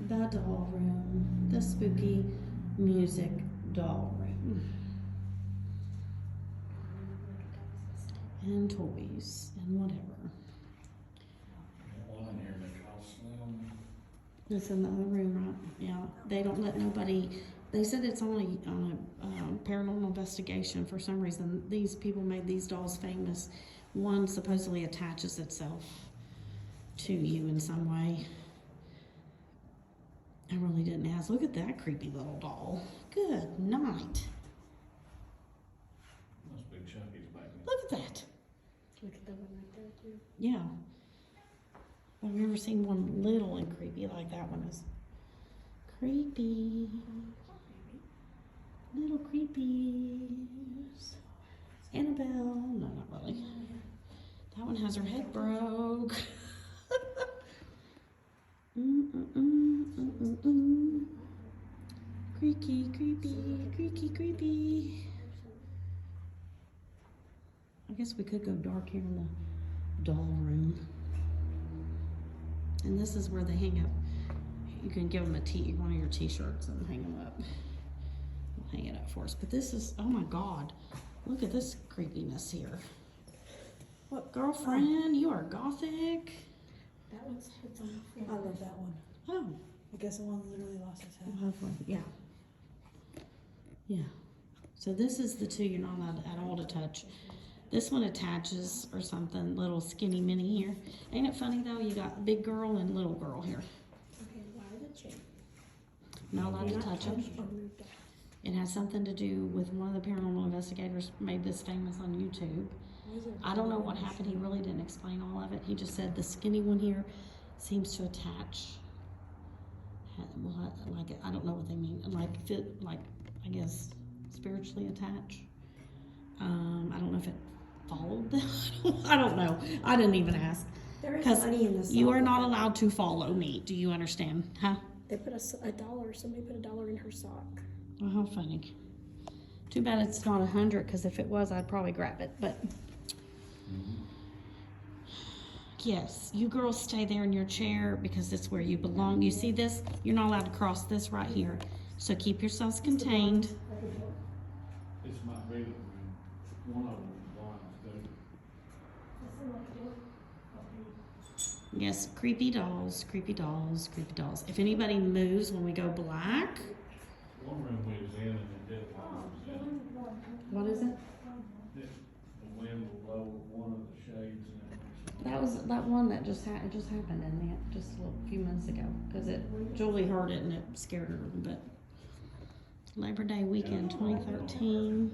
The doll room, the spooky music doll room. And toys and whatever. One in here they call Slim. It's in the other room, right? Yeah, they don't let nobody, they said it's only on a paranormal investigation. For some reason, these people made these dolls famous. One supposedly attaches itself to you in some way. I really didn't ask. Look at that creepy little doll. Good night. Must be Chucky's back there. Look at that. Look at the one right there too. Yeah. Have you ever seen one little and creepy like that one is? Creepy. Little creepies. Annabelle. No, not really. That one has her head broke. Creaky, creepy, creaky, creepy. I guess we could go dark here in the doll room. And this is where they hang up. You can give them one of your t-shirts and hang them up. We'll hang it up for us. But this is, oh my God. Look at this creepiness here. What, girlfriend? You are gothic. That one's head's on the I floor. love that one. Oh, I guess the one that literally lost his head. lovely. Yeah. Yeah. So this is the two you're not allowed at all to touch. This one attaches or something, little skinny mini here. Ain't it funny though? You got big girl and little girl here. Okay, why the chain? Not allowed to touch them. Or moved up. It has something to do with one of the paranormal investigators made this famous on YouTube. I don't know what happened. He really didn't explain all of it. He just said the skinny one here seems to attach. Well, like I don't know what they mean. Like I guess spiritually attach. I don't know if it followed them. I don't know. I didn't even ask. There is Because money in this. you are not allowed to follow me. Do you understand? Huh? They put a dollar. Somebody put $1 in her sock. Oh, how funny. Too bad it's not 100, because if it was, I'd probably grab it. But yes, you girls stay there in your chair because it's where you belong. You see this? You're not allowed to cross this right here. So keep yourselves contained. This might be one of them blinds, too. Yes, creepy dolls, creepy dolls, creepy dolls. If anybody moves when we go black. One room we was in and it did while we was in. What is it? The wind will blow one of the shades and it. That was that one that just it just happened, didn't it? Just a few minutes ago. Because Julie heard it and it scared her a little bit. Labor Day weekend 2013.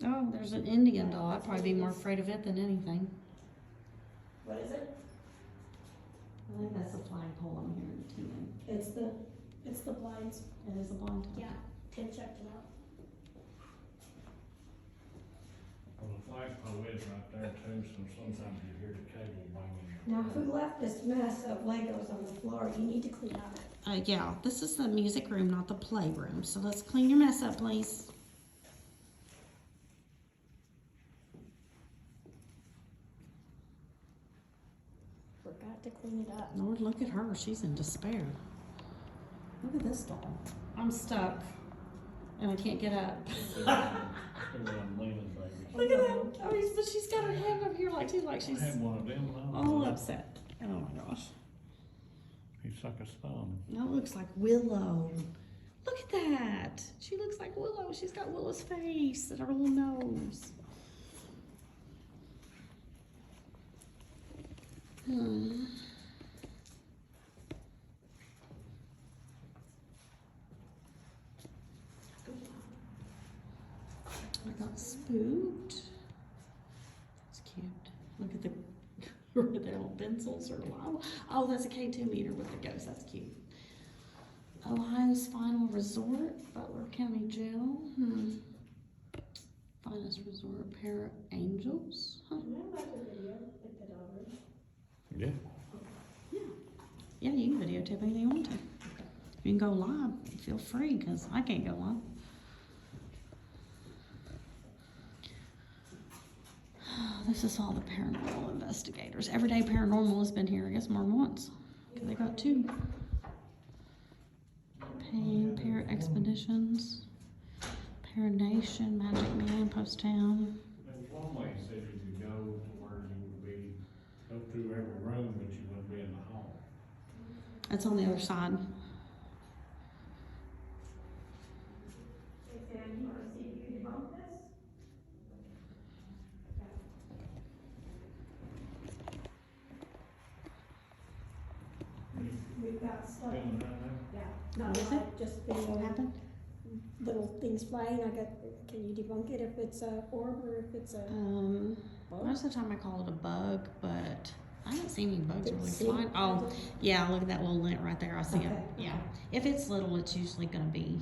Oh, there's an Indian doll. I'd probably be more afraid of it than anything. What is it? I think that's the flagpole I'm hearing too. It's the blinds. It is a blind. Yeah, Tim checked it out. Well, the flagpole is right there too, so sometimes you hear the cable banging. Now, who left this mess of Legos on the floor? You need to clean up. Yeah, this is the music room, not the playroom. So let's clean your mess up, please. Forgot to clean it up. Lord, look at her. She's in despair. Look at this doll. I'm stuck and I can't get up. Everyone leaning baby. Look at that. Oh, but she's got her hand up here like she's I had one of them and I all upset. Oh my gosh. He suck his thumb. That looks like Willow. Look at that. She looks like Willow. She's got Willow's face and her little nose. I got spooked. That's cute. Look at the look at their little pencils or oh, that's a K2 meter with the ghost. That's cute. Ohio's Final Resort, Butler County Jail. Finest Resort, Pair of Angels. Huh. Yeah. Yeah, you can videotape anything you want to. You can go live. Feel free, because I can't go live. This is all the paranormal investigators. Everyday Paranormal has been here, I guess, more than once. They got 2. Pain, Para Expeditions, Paranation, Magic Man, Poast Town. There's one way he said you could go to where you would be, go through every room, but you wouldn't be in the hall. That's on the other side. We've got stuff, Feeling right now? no, What is it? just What video, happened? little things flying, can you debunk it if it's a orb or if it's a bug? Most of the time I call it a bug, but I haven't seen any bugs Didn't really see flying. it. Oh, yeah, look at that little lint right there. I see it. Okay, Yeah. okay. If it's little, it's usually gonna be.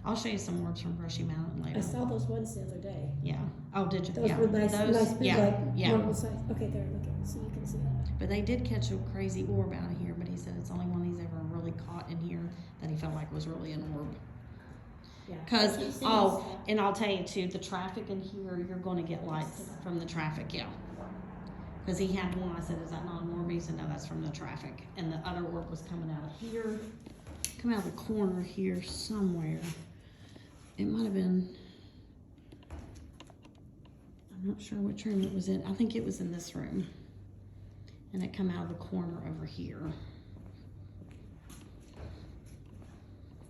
I'll show you some orbs from Brushy Mountain later. I saw those ones the other day. Yeah. Oh, did you? Those yeah. were nice, nice big, yeah, like yeah. normal size. Okay, there, look at, so you can see that. But they did catch a crazy orb out of here, but he said it's the only one he's ever really caught in here that he felt like was really an orb. Yeah. Cause, That's what he oh, says. and I'll tell you too, the traffic in here, you're gonna get lights from the traffic, yeah. Cause he had one, I said, is that not an orb? He said, no, that's from the traffic. And the other orb was coming out of here, coming out of the corner here somewhere. It might have been, I'm not sure which room it was in. I think it was in this room. And it come out of the corner over here.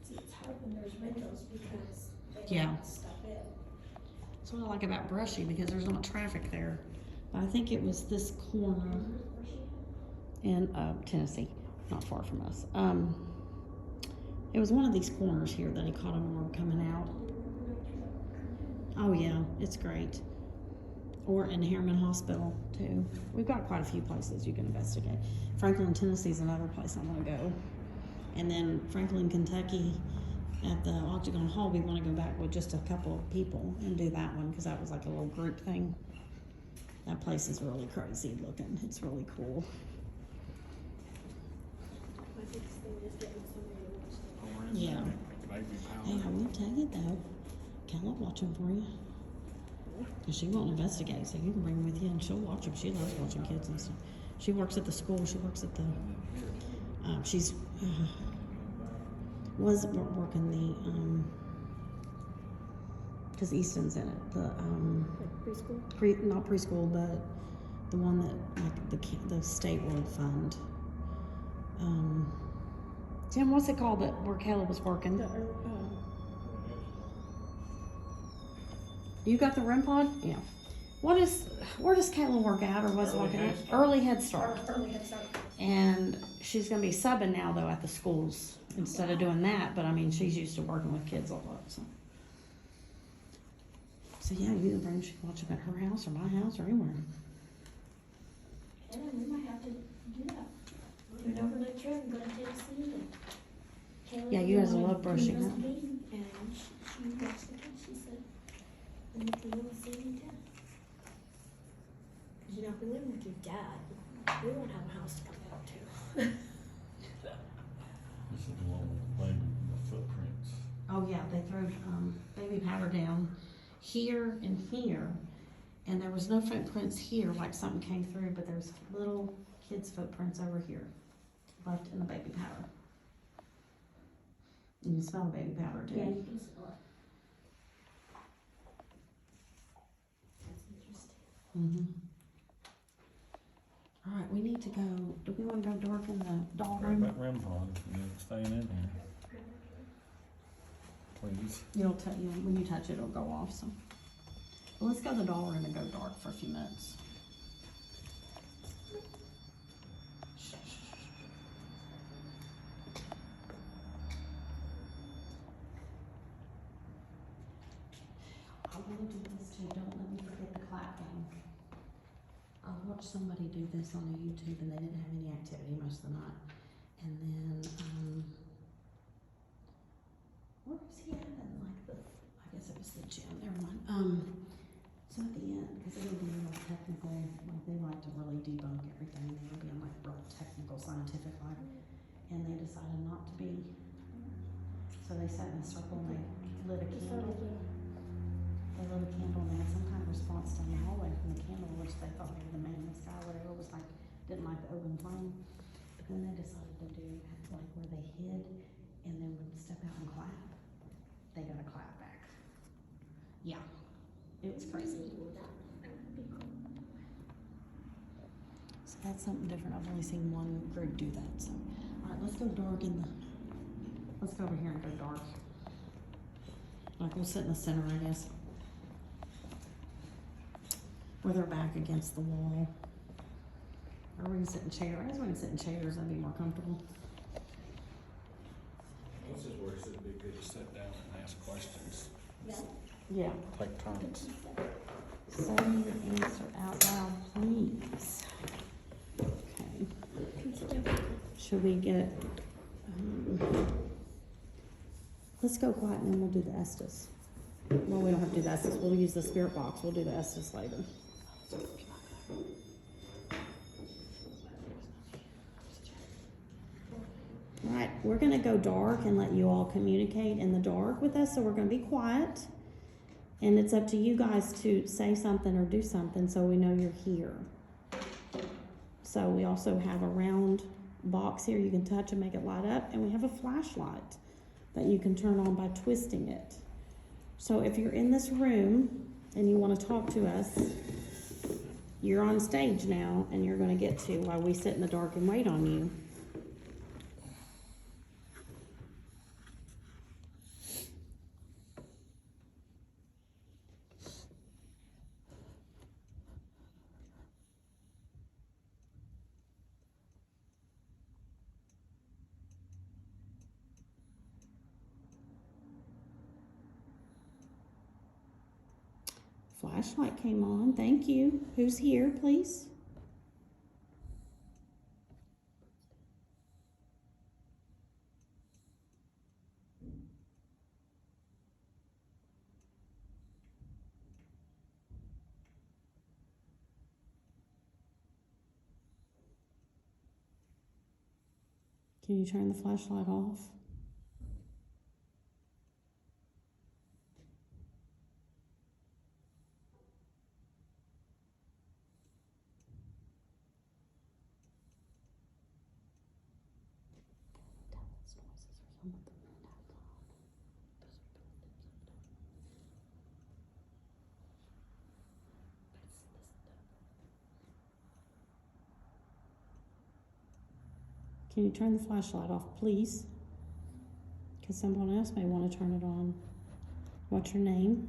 See, it's hard when there's windows because they Yeah. let stuff in. That's what I like about Brushy, because there's not traffic there. But I think it was this corner in Tennessee, not far from us. It was one of these corners here that he caught an orb coming out. Oh yeah, it's great. Or in Harriman Hospital too. We've got quite a few places you can investigate. Franklin, Tennessee is another place I want to go. And then Franklin, Kentucky, at the Octagon Hall, we want to go back with just a couple of people and do that one because that was like a little group thing. That place is really crazy looking. It's really cool. My biggest thing is getting somebody to watch them. Yeah. Hey, I will tell you though, Caleb watching for you. Cause she won't investigate, so you can bring her with you and she'll watch them. She loves watching kids and stuff. She works at the school. She works at the, she's, was working the, cause Easton's in it, the, Like preschool? not preschool, but the one that, like, the state road fund. Tim, what's it called where Caleb was working? The, You got the REM pod? Yeah. Where does Caitlin work at or was working at? Early Head Start. early head start. And she's gonna be subbing now though at the schools instead of doing that, but I mean, she's used to working with kids a lot, so. So yeah, you can bring, she can watch them at her house or my house or anywhere. Yeah, we might have to do that. Do an overnight trip and go to Tennessee and Kayla, Yeah, you guys will wanna love Brushy, do huh? investigation, and she watched the kids, she said, I'm with the little city town. Cause you know, if we live with your dad, we won't have a house to come back to. This is the one with the footprints. Oh yeah, they threw, baby powder down here and here. And there was no footprints here, like something came through, but there's little kids' footprints over here, left in the baby powder. You can smell the baby powder too. Yeah, you can smell it. That's interesting. All right, we need to go. Do we want to go dark in the dog Right room? back REM pod, you're staying in here. please. When you touch it, it'll go off, so. Well, let's go to the doll room and go dark for a few minutes. I wanna do this too, don't let me forget the clap game. I watched somebody do this on YouTube and they didn't have any activity most of the night. And then, where was he at in like I guess it was the gym, never mind. So at the end, because it would be real technical, like they like to really debunk everything, they would be on like real technical, scientific like, and they decided not to be. So they sat in a circle and they lit a candle. They lit a candle and they had some kind of response down the hallway from the candle, which they thought maybe the man in the sky, whatever, was like, didn't like the open flame. But then they decided to do like where they hid and then would step out and clap. They got a clap back. Yeah, it was crazy. So that's something different. I've only seen one group do that. So, all right, let's go dark let's go over here and go dark. Like we'll sit in the center, I guess. With our back against the wall. Or we can sit in chairs. I guess we can sit in chairs, that'd be more comfortable. This is where it'd be good to sit down and ask questions. Yeah. Take turns. Say your answer out loud, please. Okay. Should we get, let's go quiet and then we'll do the Estes. Well, we don't have to do the Estes. We'll use the spirit box. We'll do the Estes later. All right, we're gonna go dark and let you all communicate in the dark with us. So we're gonna be quiet. And it's up to you guys to say something or do something so we know you're here. So we also have a round box here you can touch and make it light up. And we have a flashlight that you can turn on by twisting it. So if you're in this room and you want to talk to us, you're on stage now and you're going to get to while we sit in the dark and wait on you. Flashlight came on. Thank you. Who's here, please? Can you turn the flashlight off? Can you turn the flashlight off, please? Because someone else may want to turn it on. What's your name?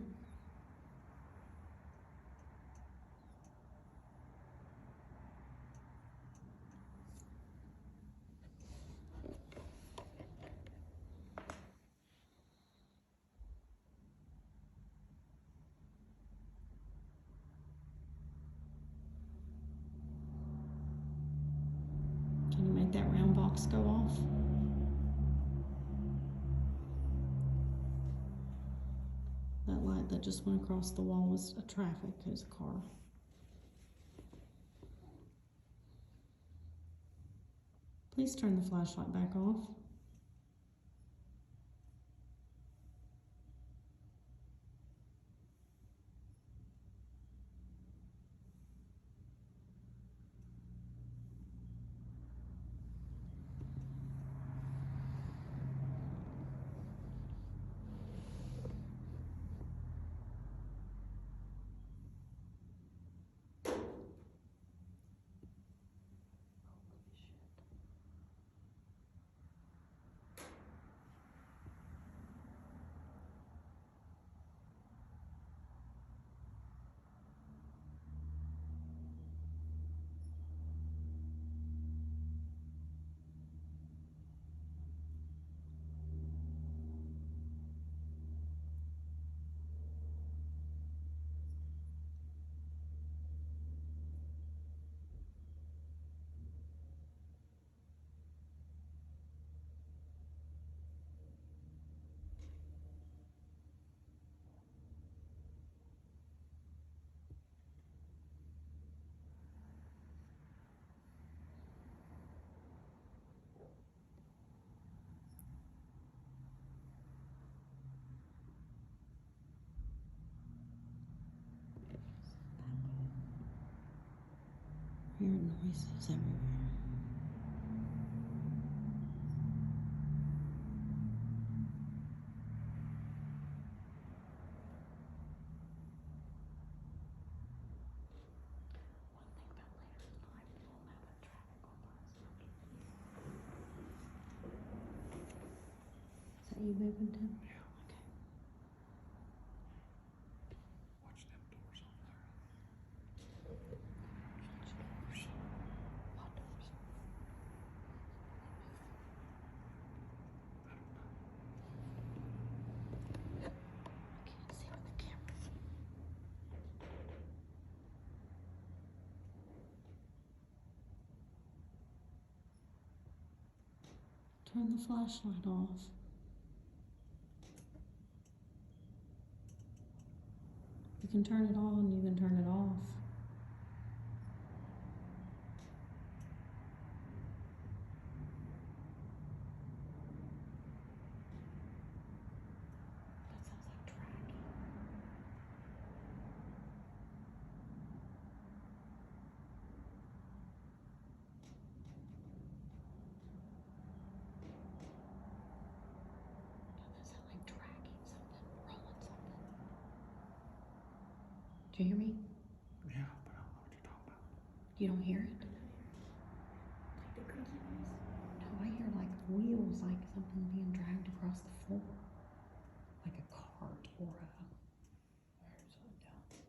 Can you make that round box go off? That light that just went across the wall was a traffic, it was a car. Please turn the flashlight back off. hearing noises everywhere. Is that you moving, Tim? Yeah. Okay. Watch them doors over there. Doors. What doors? I don't know. I can't see with the cameras. Turn the flashlight off. You can turn it on, you can turn it off. That sounds like tracking. That sounds like tracking something, rolling something. Do you hear me? Yeah, but I don't know what you're talking about. You don't hear it? Like the creaky noise. No, I hear like wheels, like something being dragged across the floor. Like a cart or a. There's one down there.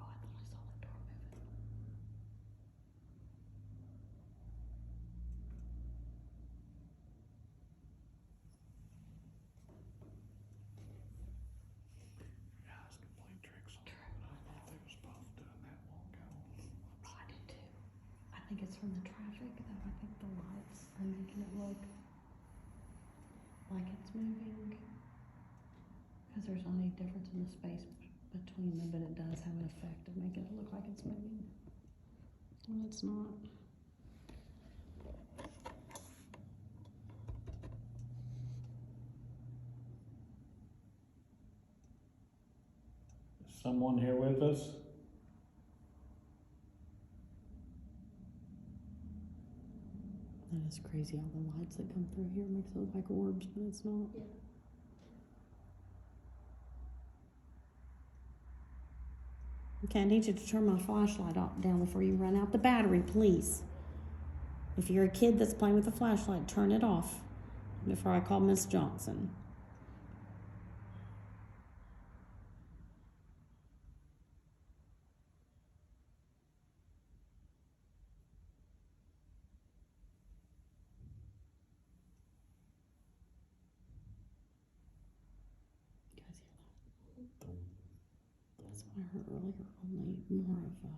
Oh, I thought I saw the door moving. Guys can play tricks on me, but I thought they was both doing that long ago. Oh, I did too. I think it's from the traffic, though. I think the lights are making it look like it's moving. Because there's not any difference in the space between them, but it does have an effect of making it look like it's moving. When it's not. Is someone here with us? That is crazy. All the lights that come through here makes it look like orbs, but it's not. Yeah. Okay, I need you to turn my flashlight down before you run out the battery, please. If you're a kid that's playing with a flashlight, turn it off before I call Miss Johnson. You guys hear that? That's what I heard earlier, only more of a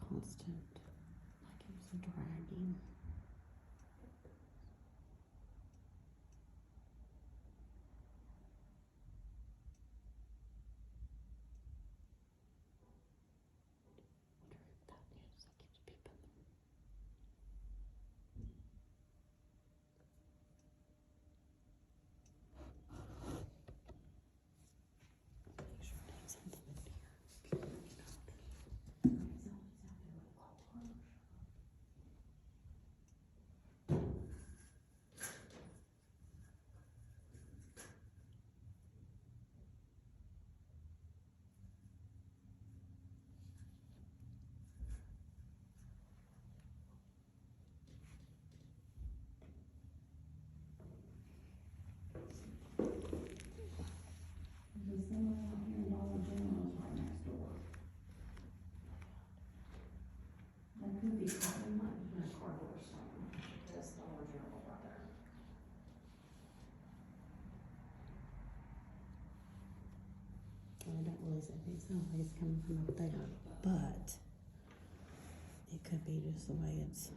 constant, like it was a dragging. Wonder if that is that keeps beeping. Make sure it has something in here. There's someone out here in Dollar General is right next door. That could be probably might be a cardboard store. That's Dollar General right there. I don't really say it sounds like it's coming from up there, but it could be just the way it's.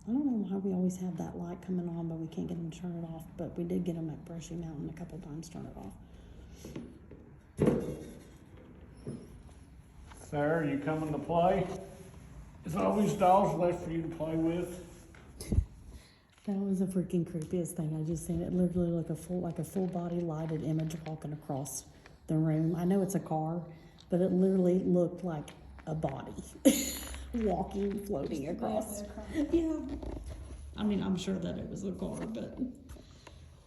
I don't know why we always have that light coming on, but we can't get them to turn it off. But we did get them at Brushy Mountain a couple times, turn it off. Sarah, you coming to play? Is always dolls left for you to play with? That was the freaking creepiest thing I just seen. It literally looked like a full body lighted image walking across the room. I know it's a car, but it literally looked like a body walking, floating across. Yeah. I mean, I'm sure that it was a car, but that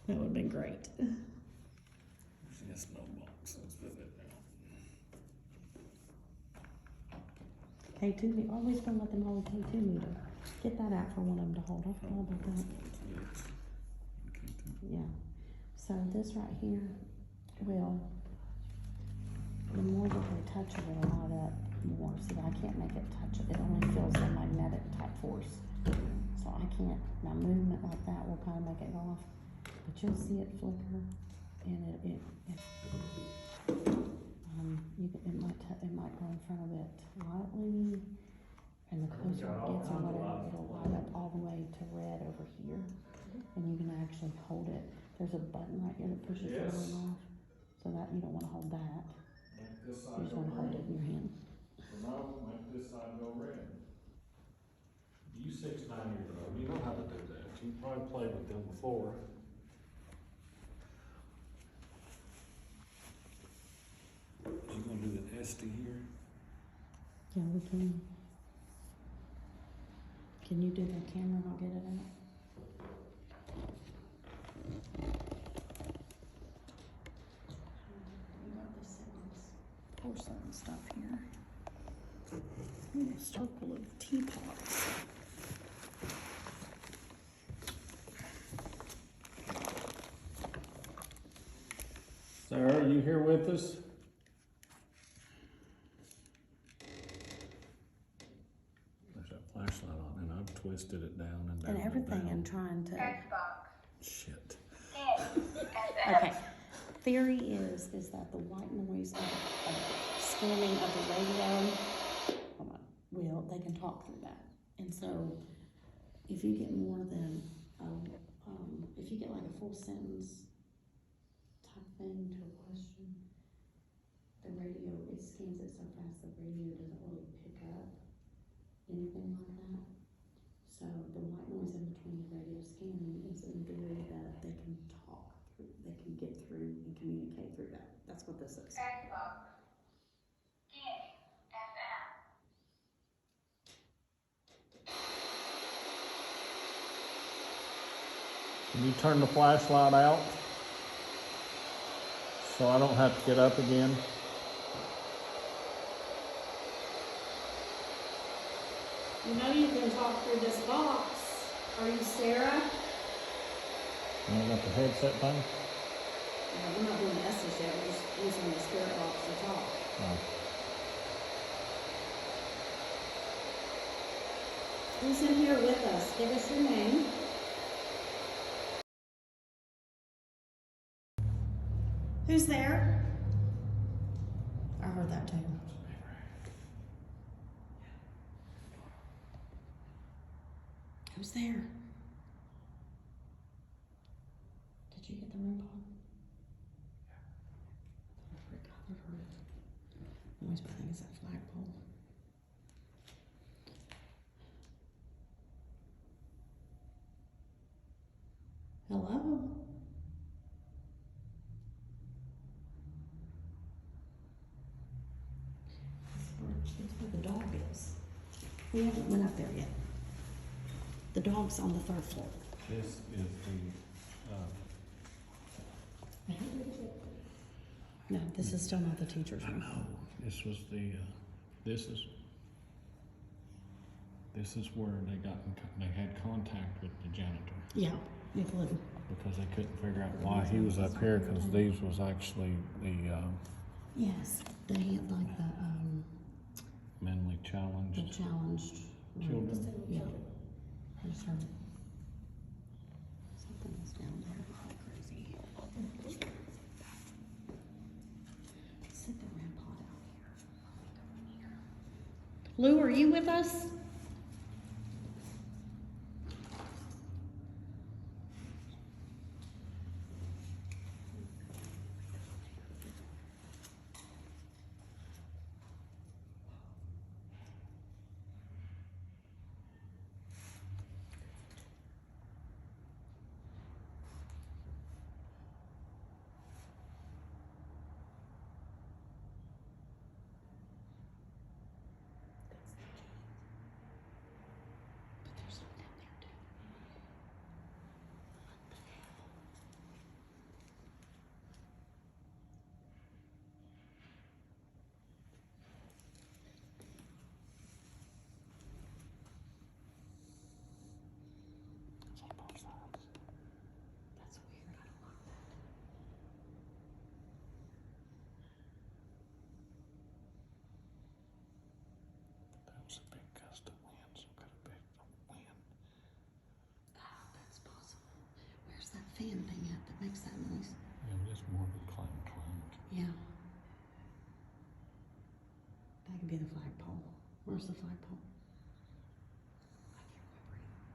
would have been great. Yes, no box. Let's put it down. K2 meter. Always gonna let them hold K2 meter. Get that out for one of them to hold. I forgot about that. Yeah. So this right here will, the more that they touch it, it'll light up more. See, I can't make it touch it. It only feels the magnetic type force. So I can't, now movement like that will kind of make it go off. But you'll see it flicker and it might go in front of it lightly. And the closer it gets or whatever, it'll light up all the way to red over here. And you can actually hold it. There's a button right here that pushes it on and off. So that, you don't wanna hold that. Make this You side just go wanna hold red. it in your hand. No, make this side go red. You 6, 9 years old, you know how to do that. You probably played with them before. You gonna do the SD here? Yeah, we can. Can you do the camera and I'll get it out? Porcelain stuff here. Ooh, a circle of teapots. Sarah, are you here with us? There's that flashlight on, and I've twisted it down and down. And everything down. and trying to. Shit. Okay. Theory is that the white noise of scanning of the radio, hold on, they can talk through that. And so if you get more than, if you get like a full sentence type thing to a question, the radio, it scans it so fast the radio doesn't really pick up anything like that. So the white noise in between the radio scanning is in theory that they can talk through, they can get through and communicate through that. That's what this is. Can you turn the flashlight out? So I don't have to get up again? You know you can talk through this box. Are you Sarah? You got the headset thing? No, we're not doing the S's yet, we're just using the spirit box to talk. Oh. Who's in here with us? Give us your name. Who's there? I heard that too. Who's there? Did you get the room call? I heard it. Noise, but I think it's that flagpole. Hello? That's where the dog is. We haven't went up there yet. The dog's on the 3rd floor. This is No, this is still not the teacher's room. no, this was the, this is where they had contact with the janitor. Yeah, with Lou. Because they couldn't figure out why he was up here, because these was actually the, Yes, they had like the mentally challenged challenged children. Yeah. I just heard something was down there like crazy. Sit the REM pod out here. Lou, are you with us? fan thing at that makes that noise? Yeah, just more of a clang clang. Yeah. That could be the flagpole. Where's the flagpole? I can't remember.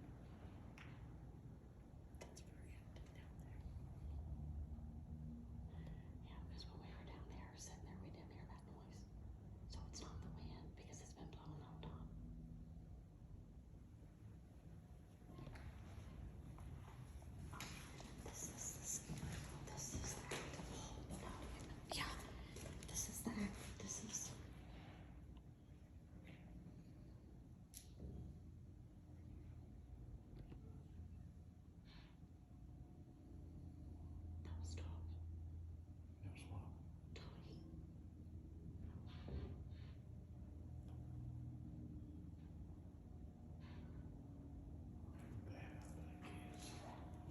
Let's walk down here. That's very active down there. Yeah, because when we were down there, sitting there, we didn't hear that noise. So it's not the wind because it's been blowing all time. This is the scary. This is the active hole. Yeah, this is the active. This is. That was dog. That's what. Doggy.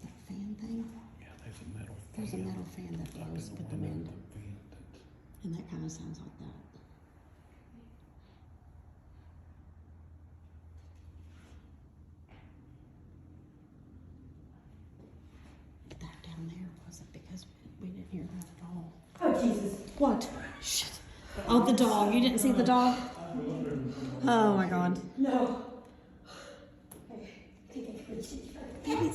That fan thing. Yeah, there's a metal fan. There's a metal fan that blows with the wind, and that kind of sounds like that. That down there wasn't because we didn't hear that at all. Oh, Jesus. What? Shit. Oh, the dog. You didn't see the dog? Oh my God. No. Okay, take a good seat. Maybe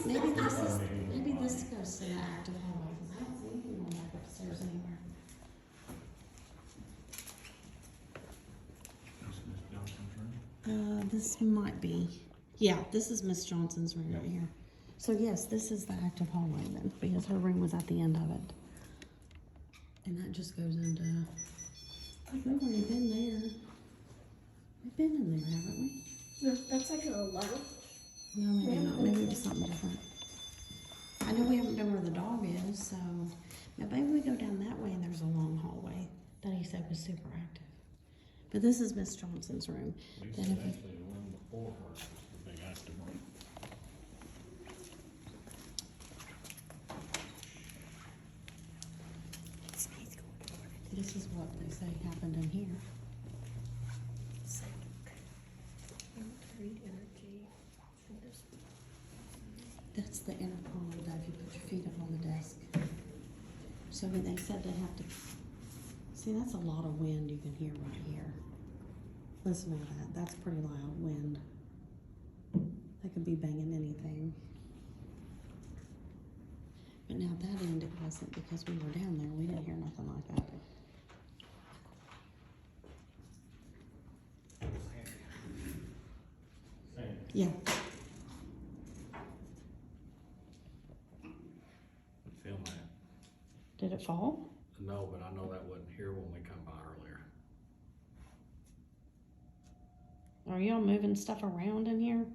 this goes to the active hallway. I don't see anything on back upstairs anywhere. This is Miss Johnson's room. This might be. Yeah, this is Miss Johnson's room right here. So yes, this is the active hallway then, because her room was at the end of it. And that just goes into. We've already been there. We've been in there, haven't we? No, that's like a level. No, maybe not. Maybe it was something different. I know we haven't been where the dog is, so maybe we go down that way and there's a long hallway that he said was super active. But this is Miss Johnson's room. This Then is if we- actually the room before her, the big active room. This is what they say happened in here. Read energy. And this- That's the intercom that if you put your feet up on the desk. So when they said they have to, see, that's a lot of wind you can hear right here. Listen to that, that's pretty loud wind. That could be banging anything. But now that end, it wasn't because we were down there, we didn't hear nothing like that. Yeah, Feel that? did it fall? No, but I know that wasn't here when we come by earlier. Are y'all moving stuff around in here?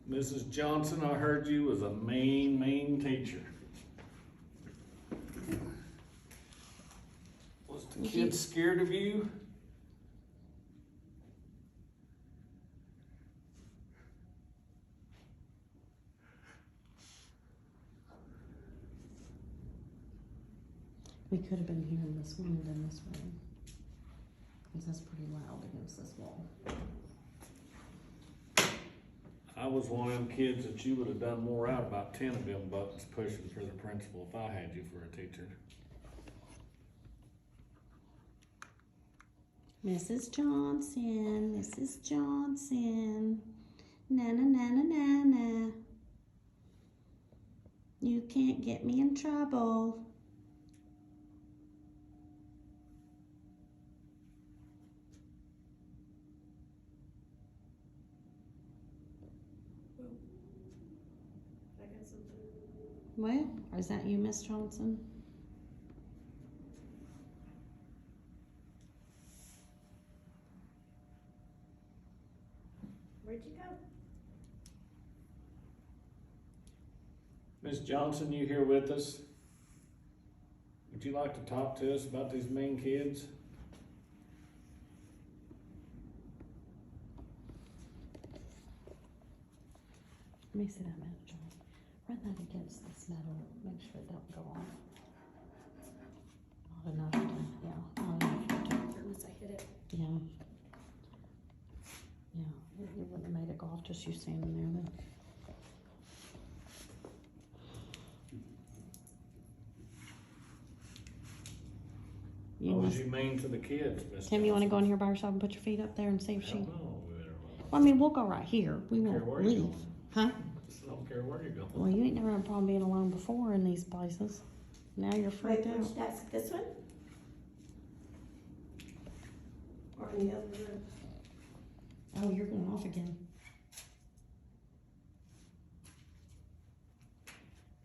Mrs. Johnson, I heard you was a mean teacher. Was the kids scared of you? We could have been hearing this wind in this room. Because that's pretty loud against this wall. I was one of them kids that you would have done more out about 10 of them buttons pushing for the principal if I had you for a teacher. Mrs. Johnson, Mrs. Johnson, na na na na na na. You can't get me in trouble. I got something. Well, is that you, Miss Johnson? Where'd you go? Miss Johnson, you here with us? Would you like to talk to us about these mean kids? Let me see that metal, John. Run that against this metal, make sure it don't go on. Not enough to, yeah, not enough to, Unless I hit it. yeah. Yeah, it wouldn't have made it go off just you standing there then. You What was want, you mean to the kids, Miss Tim, you wanna Johnson? go in here by yourself and put your feet up there and see if I she, don't know. We better- well, I mean, we'll go right here, we Don't care won't where you're leave. going. Huh? I don't care where you're going. Well, you ain't never had a problem being alone before in these places. Now you're Wait, freaked out. which desk, this one? Or in the other room? Oh, you're going off again.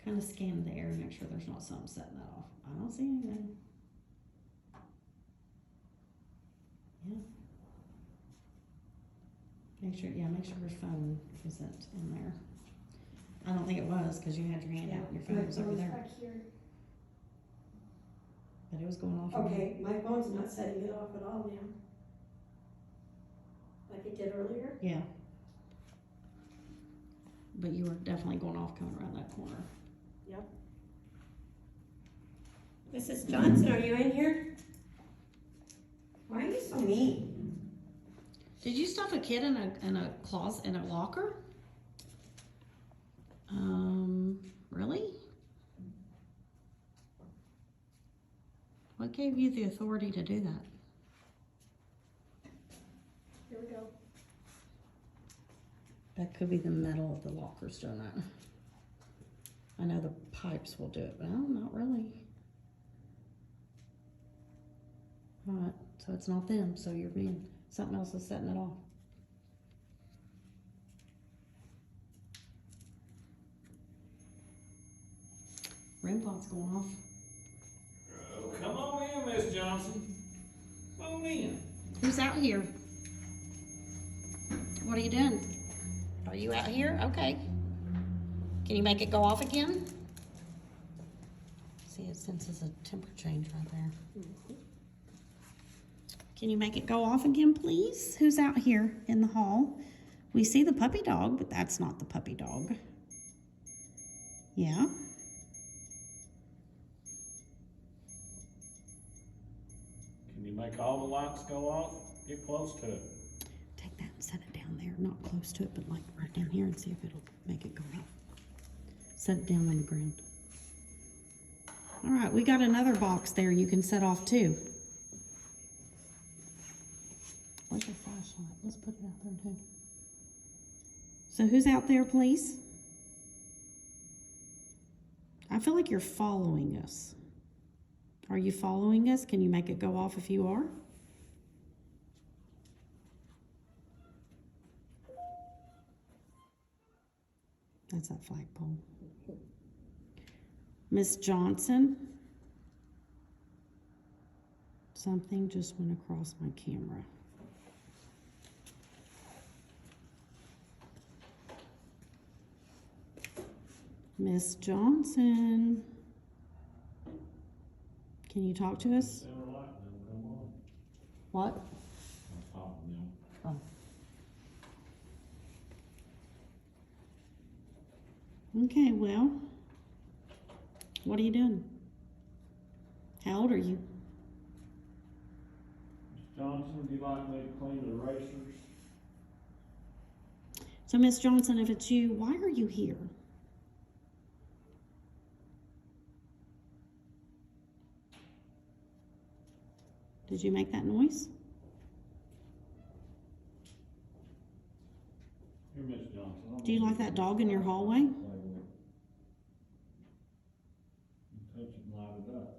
Kind of scan the air, make sure there's not something setting that off. I don't see anything. Yeah. Make sure your phone isn't in there. I don't think it was, cause you had your hand out and your phone was over there, Back here. but it was going off. again. Okay, my phone's not setting it off at all now. Like it did earlier? Yeah. But you were definitely going off coming around that corner. Mrs. Johnson, are you in here? Why are you so mean? Did you stuff a kid in a closet, in a locker? Really? What gave you the authority to do that? Here we go. That could be the metal of the lockers doing that. I know the pipes will do it, but no, not really. Alright, so it's not them, so you're being, something else is setting it off. REM pod's going off. Oh, come on in, Miss Johnson. Come on in. Who's out here? What are you doing? Are you out here? Okay. Can you make it go off again? See, it senses a temper change right there. Can you make it go off again, please? Who's out here in the hall? We see the puppy dog, but that's not the puppy dog. Yeah? Can you make all the lights go off? Get close to it. Take that and set it down there, not close to it, but like right down here, and see if it'll make it go off. Set it down on the ground. All right, we got another box there you can set off too. Where's your flashlight? Let's put it out there too. So who's out there, please? I feel like you're following us. Are you following us? Can you make it go off if you are? That's that flagpole. Miss Johnson? Something just went across my camera. Miss Johnson? Can you talk to us? Center light and they'll come on. What? On top of them. Okay, well, what are you doing? How old are you? Miss Johnson, would you like me to clean the erasers? So, Miss Johnson, if it's you, why are you here? Did you make that noise? Here, Miss Johnson. Do you like that dog in your hallway? You touch it and light it up.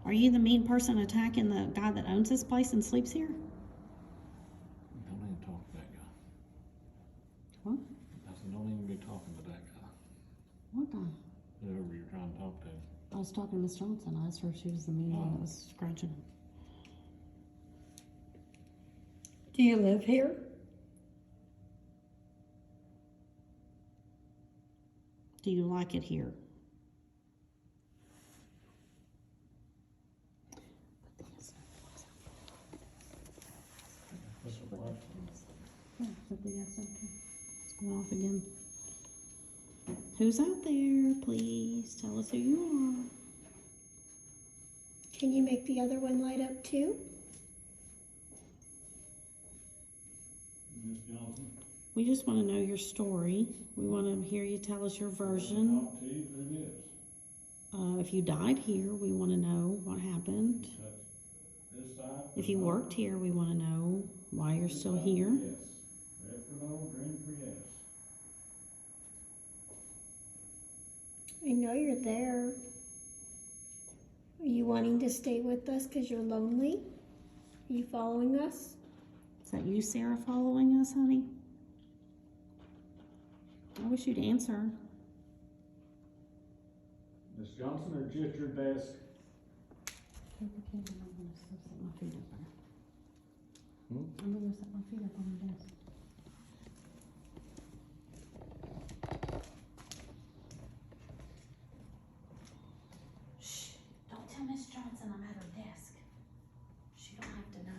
Are you the mean person attacking the guy that owns this place and sleeps here? Don't even talk to that guy. What? I said, don't even be talking to that guy, What guy? whoever you're trying to talk to. I was talking to Miss Johnson. I asked her if she was the mean one that was scratching. Do you live here? Do you like it here? Yeah, put the gas up there. It's going off again. Who's out there? Please tell us who you are. Can you make the other one light up too? Miss Johnson? We just want to know your story. We want to hear you tell us your version. Talk to you, who it is. If you died here, we want to know what happened. This side? If you worked here, we want to know why you're still here. Yes. Red for no, green for yes. I know you're there. Are you wanting to stay with us because you're lonely? Are you following us? Is that you, Sarah, following us, honey? I wish you'd answer. Miss Johnson, or just your desk? Take the camera, I'm gonna set my feet up there. Hmm? I'm gonna set my feet up on the desk. Shh, don't tell Miss Johnson I'm at her desk. She don't have to know.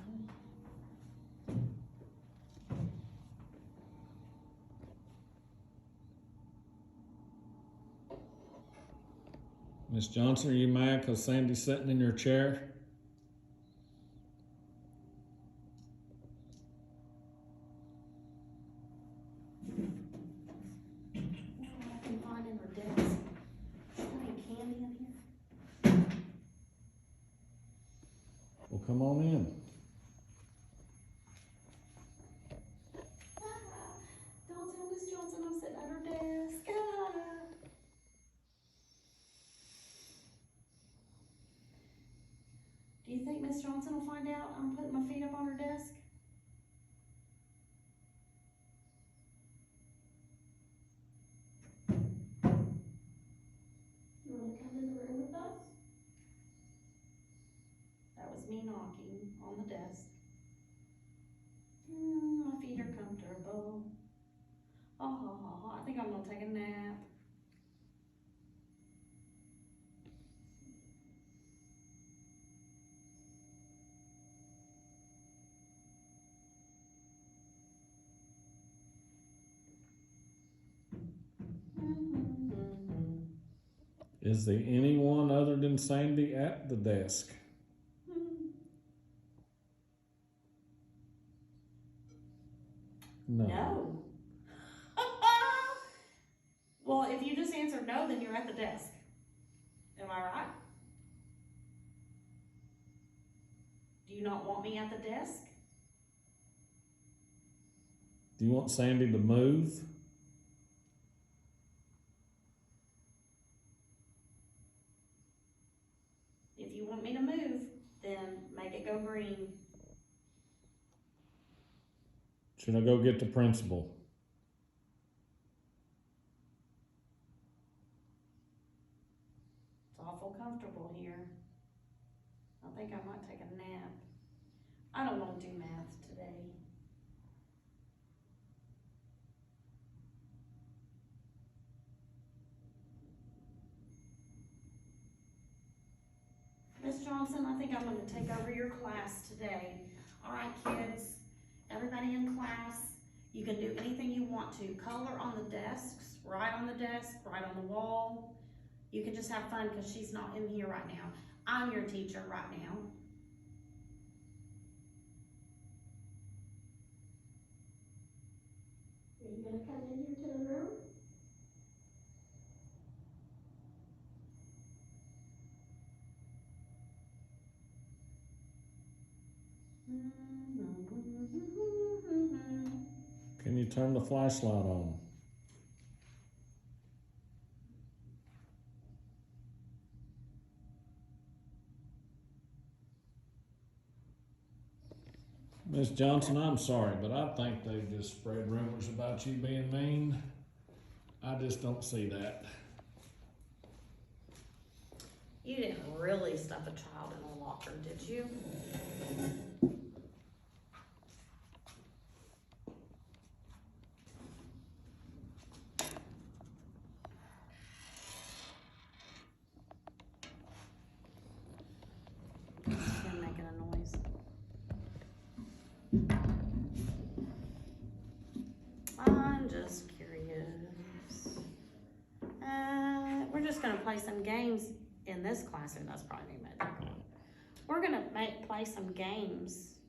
Miss Johnson, are you mad because Sandy's sitting in your chair? I can find in her desk. Is there any candy in here? Well, come on in. Don't tell Miss Johnson I'm sitting at her desk. Do you think Miss Johnson will find out I'm putting my feet up on her desk? You want to come in the room with us? That was me knocking on the desk. My feet are comfortable. Oh, I think I'm gonna take a nap. Is there anyone other than Sandy at the desk? No. No. Well, if you just answered no, then you're at the desk. Am I right? Do you not want me at the desk? Do you want Sandy to move? If you want me to move, then make it go green. Should I go get the principal? It's awful comfortable here. I think I might take a nap. I don't want to do math today. Miss Johnson, I think I'm going to take over your class today. All right, kids, everybody in class, you can do anything you want to. Color on the desks, write on the desk, write on the wall. You can just have fun because she's not in here right now. I'm your teacher right now. Are you going to come in here to the room? Can you turn the flashlight on? Miss Johnson, I'm sorry, but I think they just spread rumors about you being mean. I just don't see that. You didn't really stuff a child in a locker, did you? Him making a noise. I'm just curious. We're just gonna play some games in this classroom. That's probably magic. We're gonna play some games.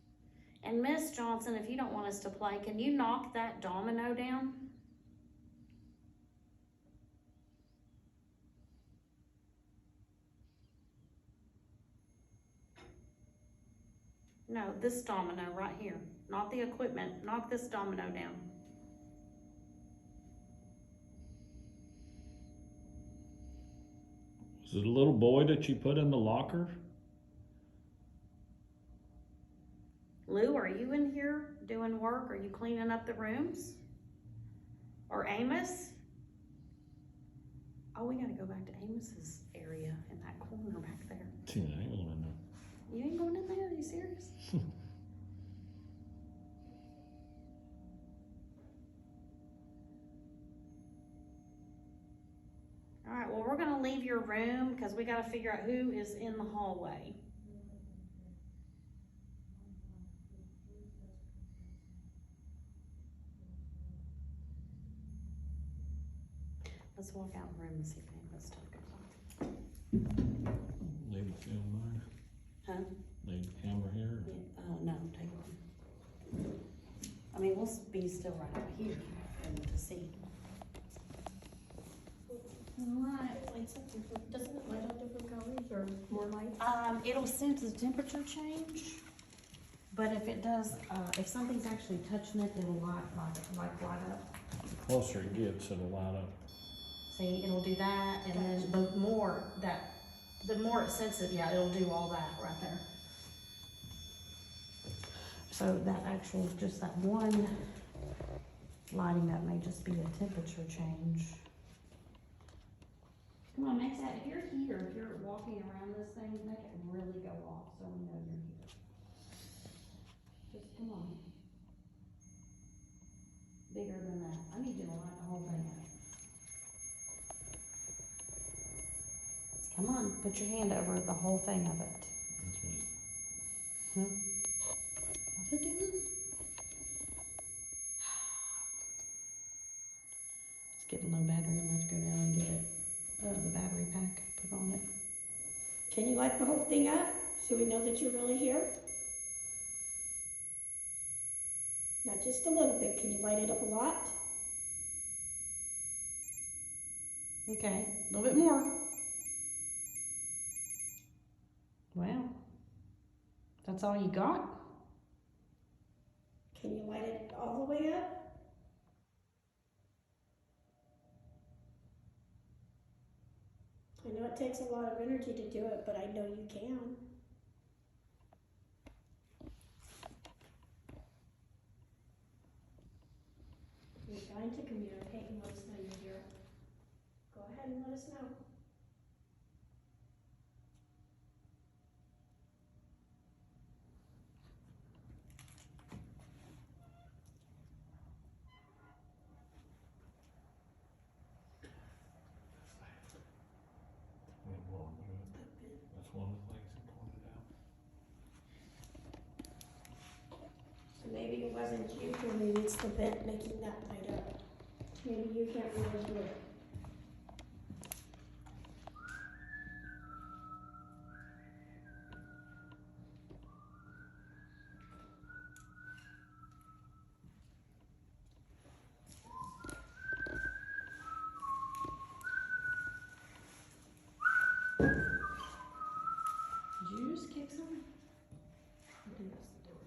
And Miss Johnson, if you don't want us to play, can you knock that domino down? No, this domino right here, not the equipment. Knock this domino down. Is it a little boy that you put in the locker? Lou, are you in here doing work? Are you cleaning up the rooms? Or Amos? Oh, we gotta go back to Amos's area in that corner back there. Gee, I ain't going in there. You ain't going in there? Are you serious? All right, well, we're gonna leave your room because we gotta figure out who is in the hallway. Let's walk out the room and see if any of this stuff goes on. Leave the film there. Huh? Leave the camera here. No, take it on. I mean, we'll be still right out here for them to see. Alright. It lights up different, doesn't it light up different colors or more lights? It'll sense the temperature change, but if it does, if something's actually touching it, it'll light up. The closer it gets, it'll light up. See, it'll do that, and then the more it senses it, yeah, it'll do all that right there. So that actual, just that one lighting up may just be a temperature change. Come on, make that, if you're here, if you're walking around this thing, make it really go off so we know you're here. Just come on. Bigger than that. I need you to light the whole thing up. Come on, put your hand over the whole thing of it. That's me. Huh? What's it doing? It's getting low battery. I'm gonna have to go down and get it. The battery pack put on it. Can you light the whole thing up so we know that you're really here? Not just a little bit, can you light it up a lot? Okay, a little bit more. Well, that's all you got? Can you light it all the way up? I know it takes a lot of energy to do it, but I know you can. You're trying to communicate and let us know you're here. Go ahead and let us know. That's one of the things he pointed out. So maybe it wasn't you, or maybe it's the vent making that light up. Maybe you can't really do it. Did you just kick something? I think that's the door.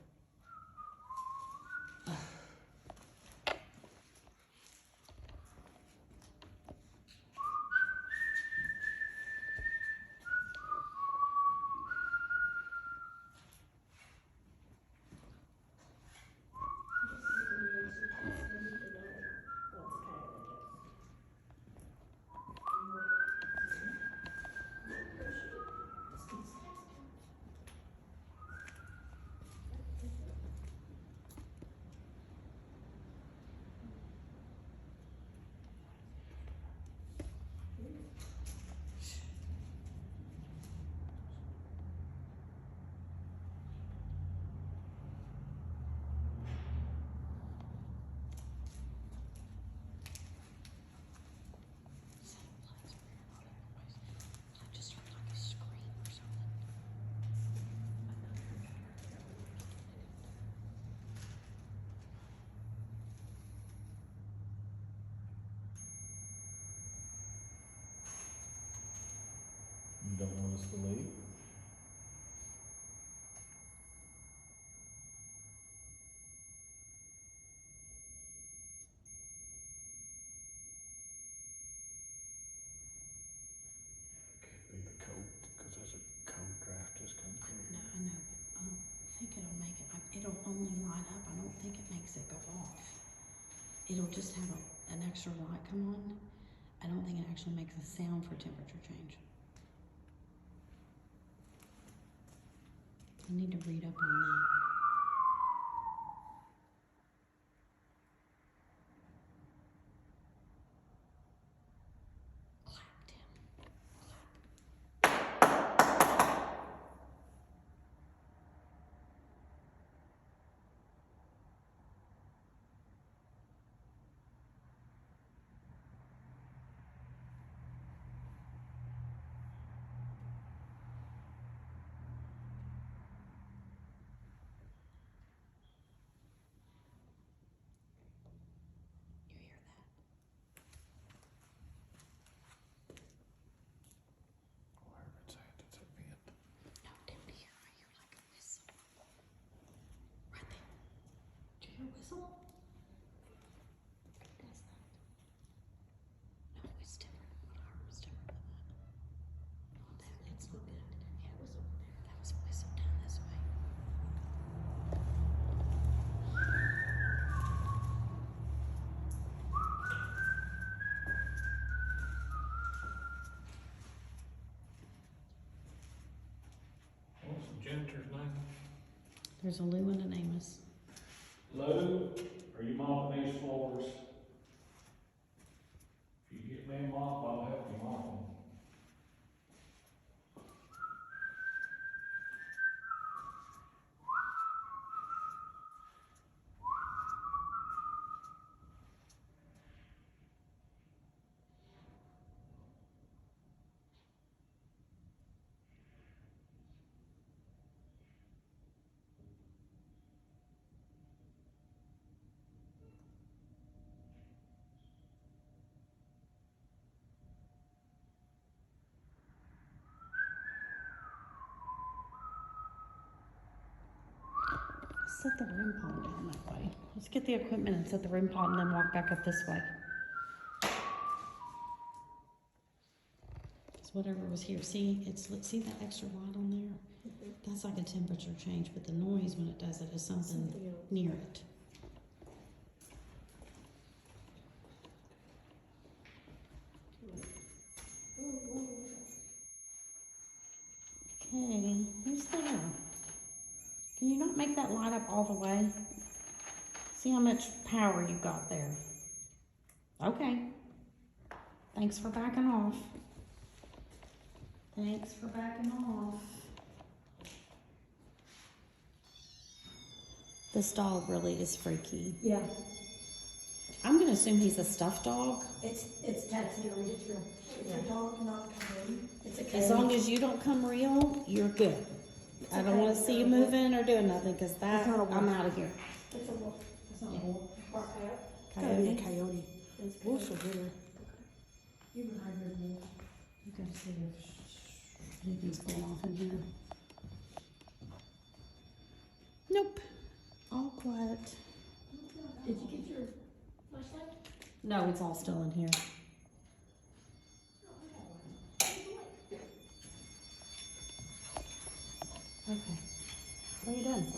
us to leave. Can't be the code, cause there's a code draft just come I through. know, but I don't think it'll make it, it'll only light up, I don't think it makes it go off. It'll just have an extra light come on. I don't think it actually makes a sound for temperature change. I need to read up on that. Clap, Tim. You hear that? Wherever it's at, it's a vent. No, down here, I hear like a whistle. Right there. Do you hear a whistle? It does not. No, it's different. What I heard was different than that. Oh, that's not good. Yeah, it was over there. That was a whistle down this way. What's the janitor's name? There's a Lou and an Amos. Lou, are you mopping these floors? If you get me a mop, I'll help you mop them. Set the room pod down that way. Let's get the equipment and set the room pod and then walk back up this way. Because whatever was here, see that extra light on there? That's like a temperature change, but the noise when it does it is something near it. Okay, who's there? Can you not make that light up all the way? See how much power you got there. Okay. Thanks for backing off. Thanks for backing off. This dog really is freaky. Yeah, I'm gonna assume he's a stuffed dog. it's taxidermied, it's real. It's a dog, not a coyote. It's a As long as you don't come real, you're good. I don't wanna see you moving or doing nothing, cause that, It's not a wolf. I'm out of here. It's a wolf. It's not Yeah. a wolf. Or a coyote. It's gotta be a Coyote? coyote. It's wolves are bigger. You can hide your wolf. You gotta see if anything's going off in here. Nope. All quiet. Did you get your flashlight? No, it's all still in here. Okay. What are you doing?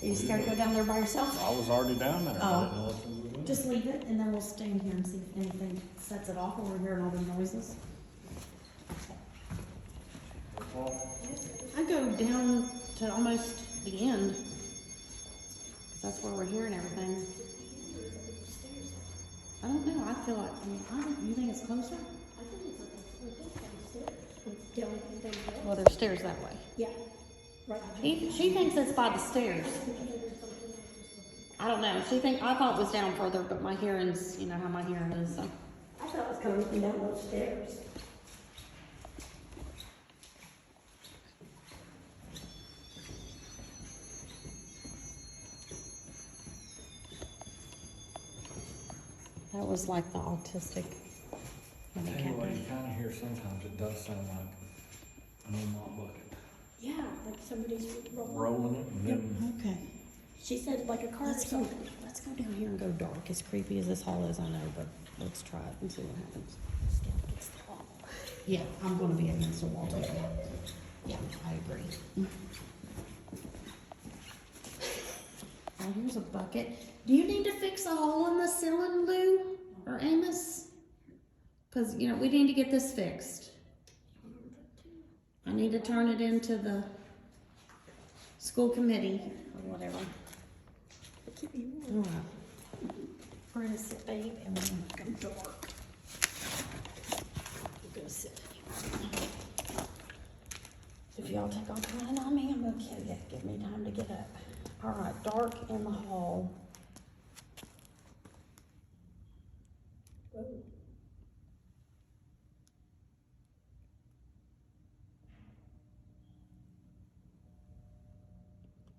Are you scared to go down there by yourself? I was already down there. I Oh. didn't know what we were doing. Just leave it and then we'll stay in here and see if anything sets it off when we're hearing all the noises. I go down to almost the end. 'Cause that's where we're hearing everything. I don't know, I feel like, you think it's closer? I think it's downstairs. It's down. Well, there's stairs that way. Yeah, right. She thinks it's by the stairs. I don't know, I thought it was down further, but my hearing's, you know how my hearing is, so. I thought it was coming from down those stairs. That was like the autistic Anyway, handicap. you kinda hear sometimes it does sound like An old mop bucket. Yeah, like somebody's rolling. Rolling it and then, Okay. She said like a car or Let's go, something. let's go down here and go dark. As creepy as this hall is, I know, but let's try it and see what happens. Yeah, against the wall. Yeah, I'm gonna be against the wall too. Yeah, I agree. Oh, here's a bucket. Do you need to fix a hole in the ceiling, Lou or Amos? Cause you know, we need to get this fixed. I need to turn it into the school committee or whatever. All right. We're gonna sit, babe, and we're gonna come dark. We're gonna sit. If y'all take off running on me, I'm gonna kill you. Give me time to get up. All right, dark in the hall. Whoa.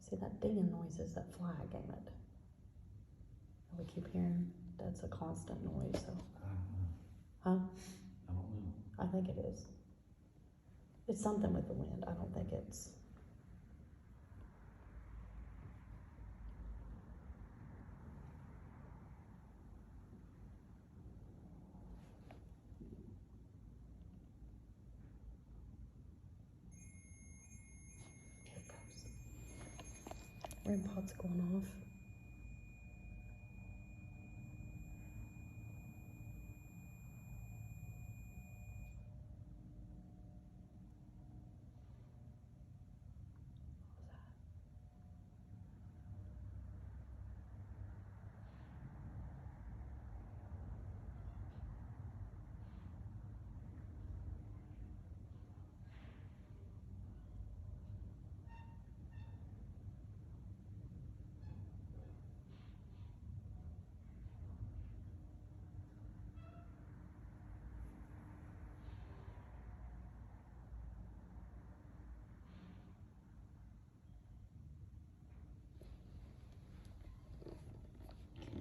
See that dinging noise is that flag, ain't it? We keep hearing, that's a constant noise, so, I don't know. huh? I don't know. I think it is. It's something with the wind, I don't think it's. Here it goes. REM pod's going off.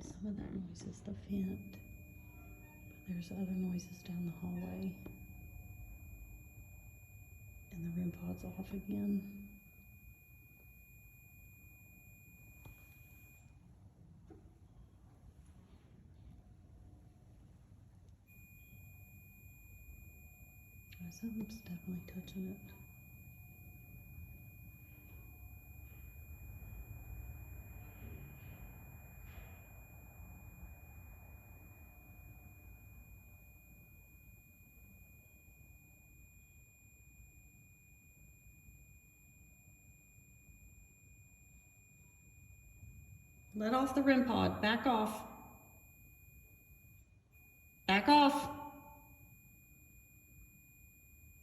Some of that noise is the vent, but there's other noises down the hallway. And the REM pod's off again. Something's definitely touching it. Let off the REM pod. Back off. Back off.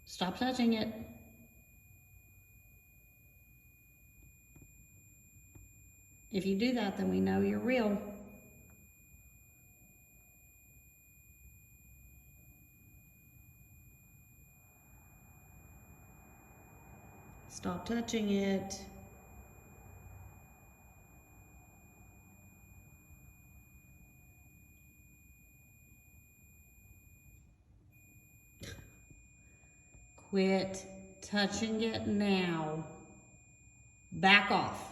Stop touching it. If you do that, then we know you're real. Stop touching it. Quit touching it now. Back off.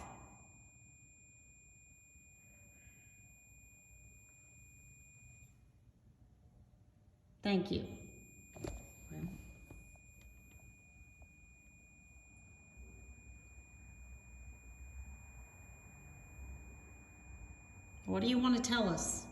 Thank you. Well. What do you want to tell us?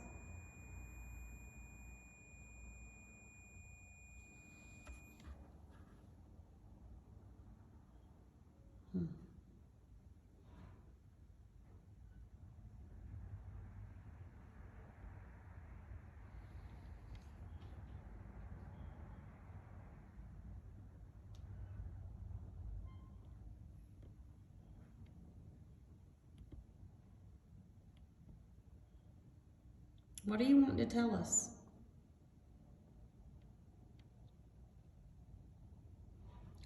What do you want to tell us?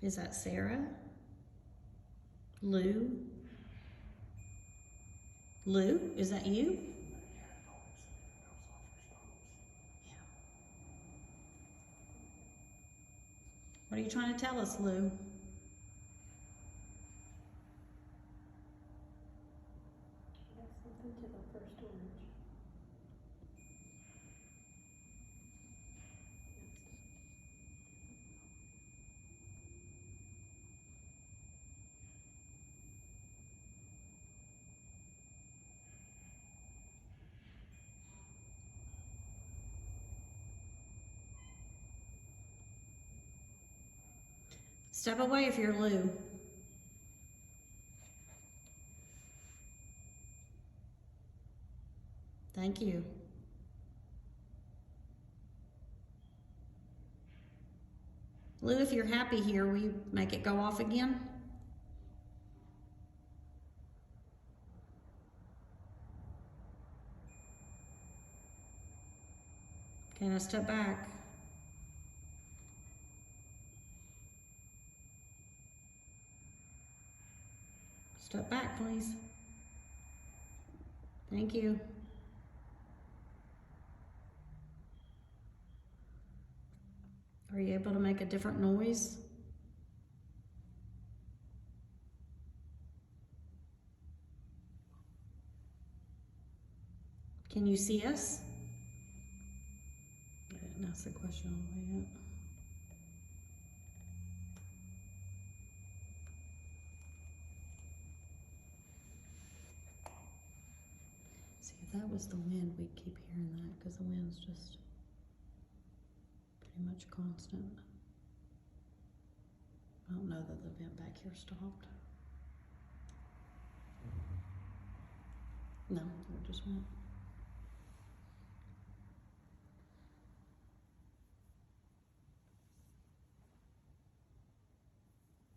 Is that Sarah? Lou? Lou, is that you? What are you trying to tell us, Lou? Step away if you're Lou. Thank you. Lou, if you're happy here, will you make it go off again? Okay, now step back. Step back, please. Thank you. Are you able to make a different noise? Can you see us? I didn't ask the question all the way yet. See, if that was the wind, we'd keep hearing that because the wind's just pretty much constant. I don't know that the vent back here stopped. No, it just went.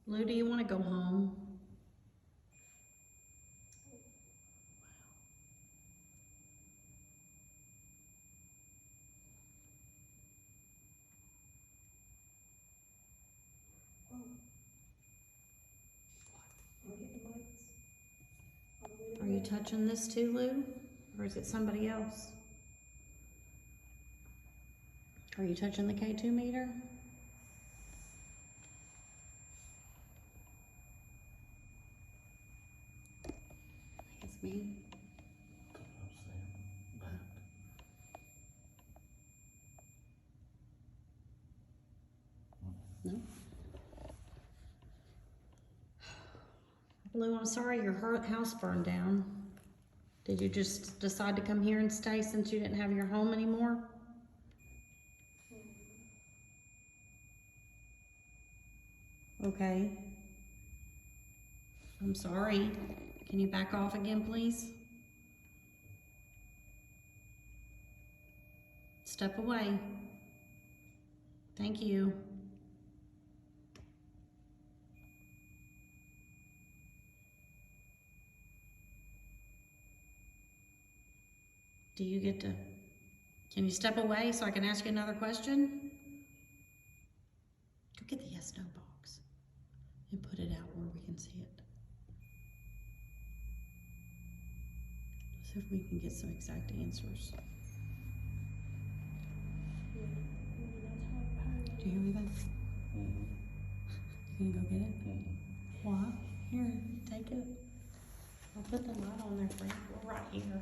Lou, do you want to go home? Are you touching this too, Lou? Or is it somebody else? Are you touching the K2 meter? It's me. No? Lou, I'm sorry your house burned down. Did you just decide to come here and stay since you didn't have your home anymore? Okay. I'm sorry. Can you back off again, please? Step away. Thank you. Do you get to, can you step away so I can ask you another question? Go get the yes, no box and put it out where we can see it. See if we can get some exact answers. Do you hear me, Ben? You gonna go get it? What? Here, take it. I'll put the light on there for you. We're right here.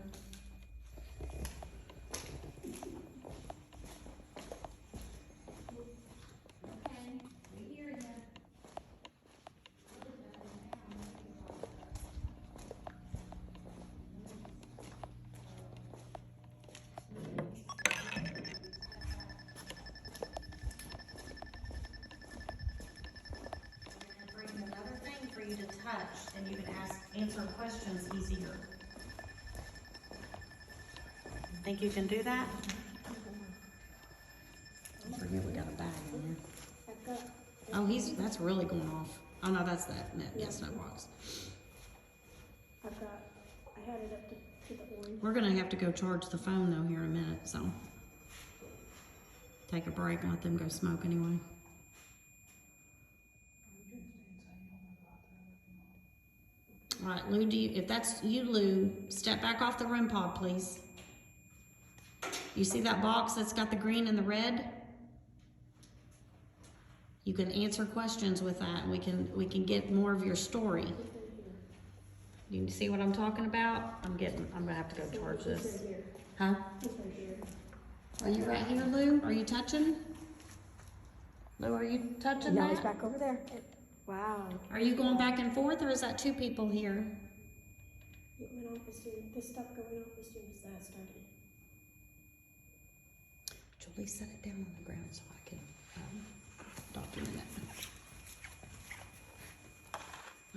You to touch, and you can answer questions easier. Think you can do that? I forget we got a bag in there. Oh, that's really going off. Oh no, that's that net. Yes, no box. I had it up to the orange. We're gonna have to go charge the phone though here in a minute, so take a break and let them go smoke anyway. All right, Lou, if that's you, Lou, step back off the REM pod, please. You see that box that's got the green and the red? You can answer questions with that, and we can get more of your story. You see what I'm talking about? I'm gonna have to go charge this. Huh? Are you right here, Lou? Are you touching? Lou, are you touching No, it's that? back over there. Wow. Are you going back and forth, or is that two people here? It went off as soon, this stuff going off as soon as that started. Julie, set it down on the ground so I can document it.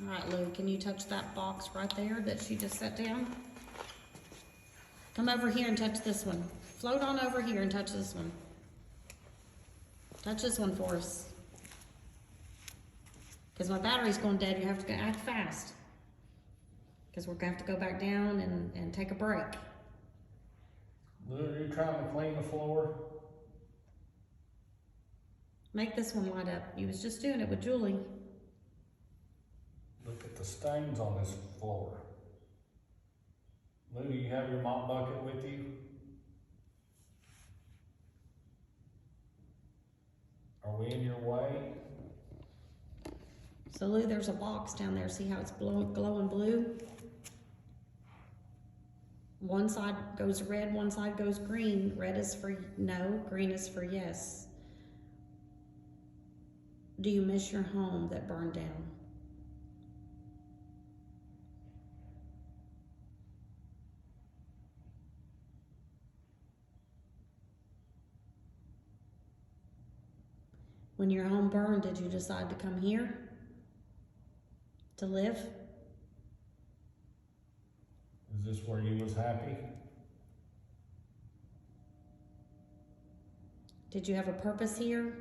Alright, Lou, can you touch that box right there that she just set down? Come over here and touch this one. Float on over here and touch this one. Touch this one for us. Because my battery's going dead, you have to act fast. Because we're going to have to go back down and take a break. Lou, are you trying to clean the floor? Make this one light up. You was just doing it with Julie. Look at the stains on this floor. Lou, do you have your mop bucket with you? Are we in your way? So Lou, there's a box down there. See how it's glowing blue? One side goes red, one side goes green. Red is for no, green is for yes. Do you miss your home that burned down? When your home burned, did you decide to come here to live? Is this where you was happy? Did you have a purpose here?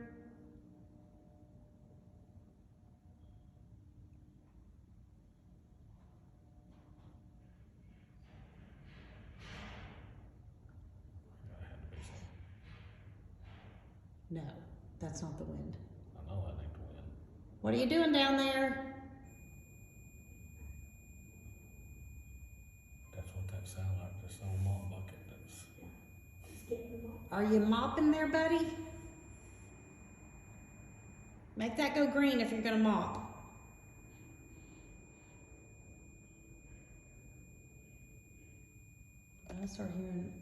No, that's not the wind. I know that ain't the wind. What are you doing down there? That's what that sounded like, this old mop bucket that's... Just getting them all. Are you mopping there, buddy? Make that go green if you're gonna mop. I start hearing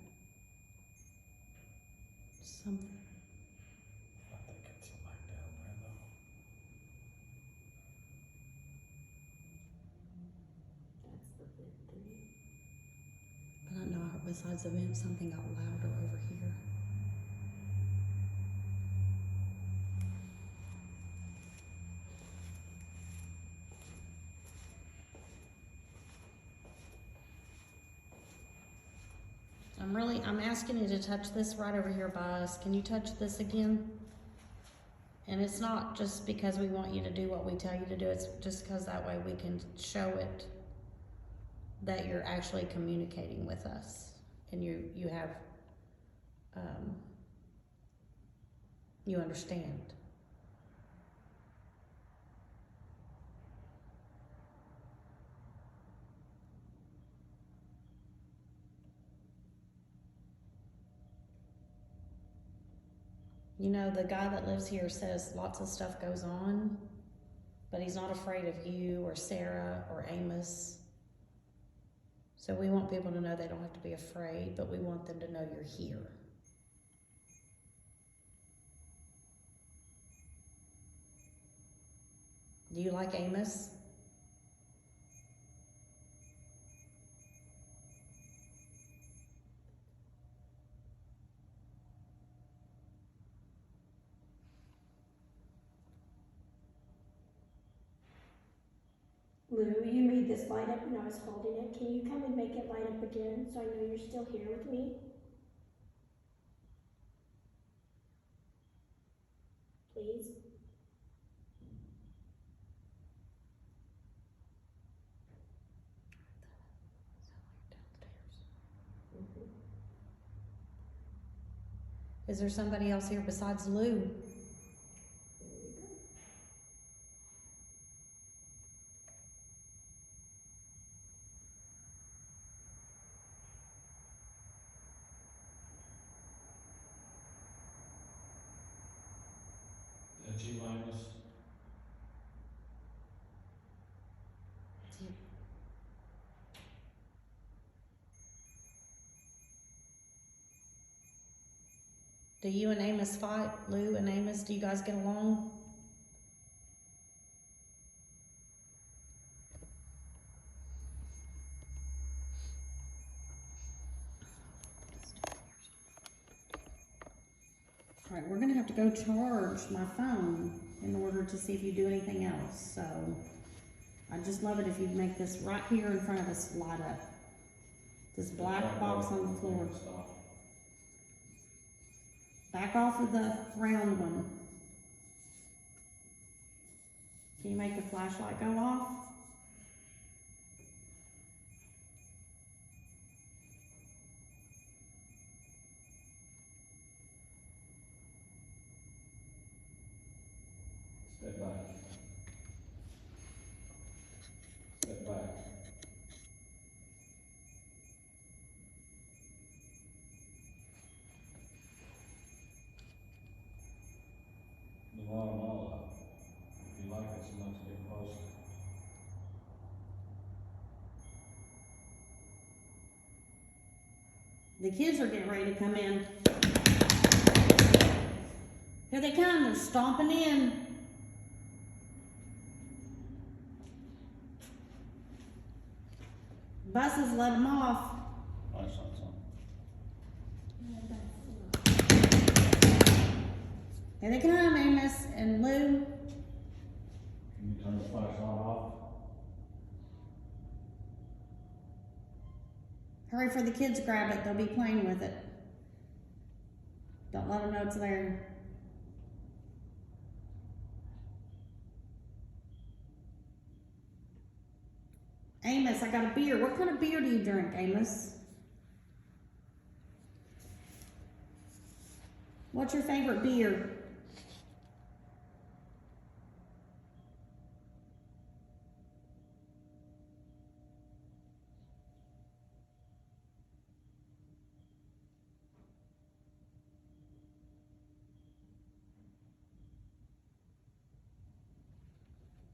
something. I think it's somebody down there though. That's the big thing. But I know besides the vent, something got louder over here. I'm asking you to touch this right over here by us. Can you touch this again? And it's not just because we want you to do what we tell you to do, it's just because that way we can show it that you're actually communicating with us and you have, you understand. You know, the guy that lives here says lots of stuff goes on, but he's not afraid of you or Sarah or Amos. So we want people to know they don't have to be afraid, but we want them to know you're here. Do you like Amos? Lou, you made this light up when I was holding it. Can you come and make it light up again so I know you're still here with me? Please? Is there somebody else here besides Lou? That's you, Amos? Do you and Amos fight? Lou and Amos, do you guys get along? All right, we're gonna have to go charge my phone in order to see if you do anything else. So I'd just love it if you'd make this right here in front of us light up. This black box on the floor. Back off of the round one. Can you make the flashlight go off? Step back. Step back. The bottom all up. If you like it so much, get closer. The kids are getting ready to come in. Here they come, they're stomping in. Buses let them off. Flashlight's on. Here they come, Amos and Lou. Can you turn the flashlight off? Hurry for the kids to grab it, they'll be playing with it. Don't let them know it's there. Amos, I got a beer. What kind of beer do you drink, Amos? What's your favorite beer?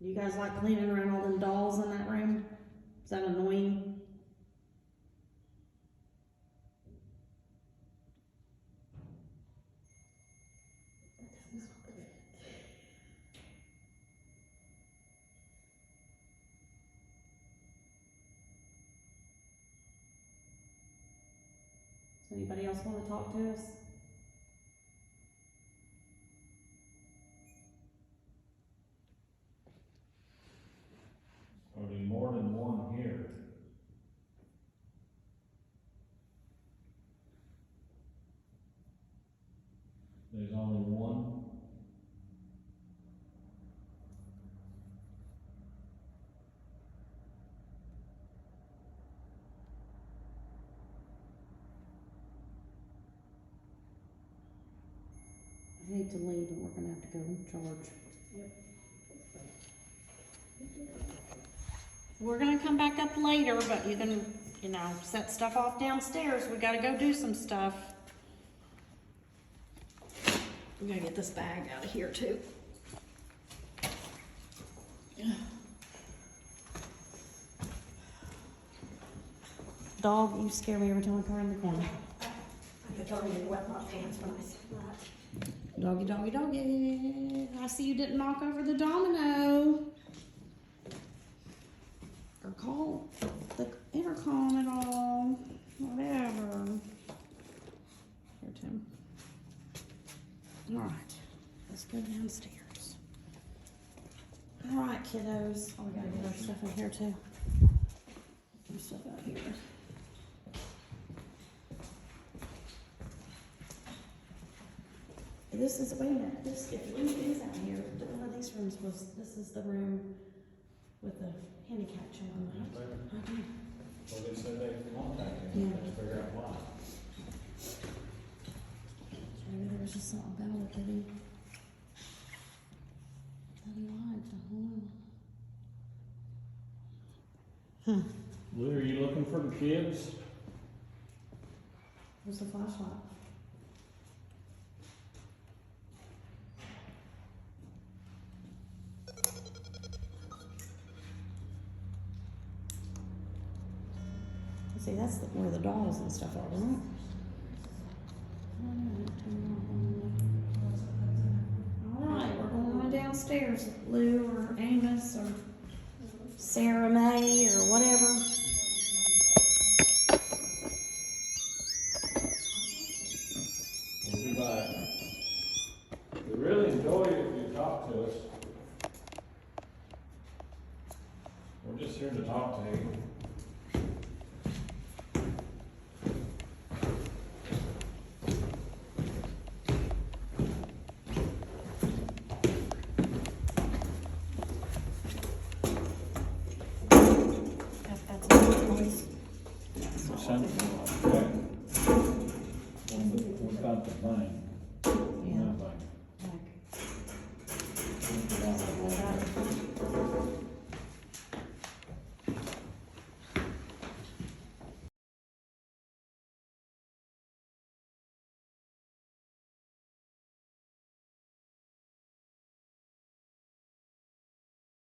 You guys like cleaning around all them dolls in that room? Is that annoying? Does anybody else want to talk to us? There'll be more than one here. There's only one. I hate to leave and we're gonna have to go charge. We're gonna come back up later, but you can, set stuff off downstairs. We gotta go do some stuff. We gotta get this bag out of here too. Dog, you scare me every time I come around the corner. I told you to wet my pants when I said that. Doggy, doggy, doggy. I see you didn't knock over the domino. Or call the intercom at all. Whatever. Here, Tim. Alright. Let's go downstairs. Alright, kiddos. Oh, we gotta get our stuff in here too. Our stuff out here. This is, wait a minute, if room is out here, one of these rooms this is the room with the handicap chair on Is it. there? Okay. Well, they said they contacted him, Yeah. to figure out why. Maybe there was just something about it that he liked, I don't know. Lou, are you looking for the kids? Where's the flashlight? See, that's where the dolls and stuff are, right? Alright, we're going on downstairs. Lou or Amos or Sarah May or whatever. We'll be back. We really enjoy it if you talk to us. here to talk to you.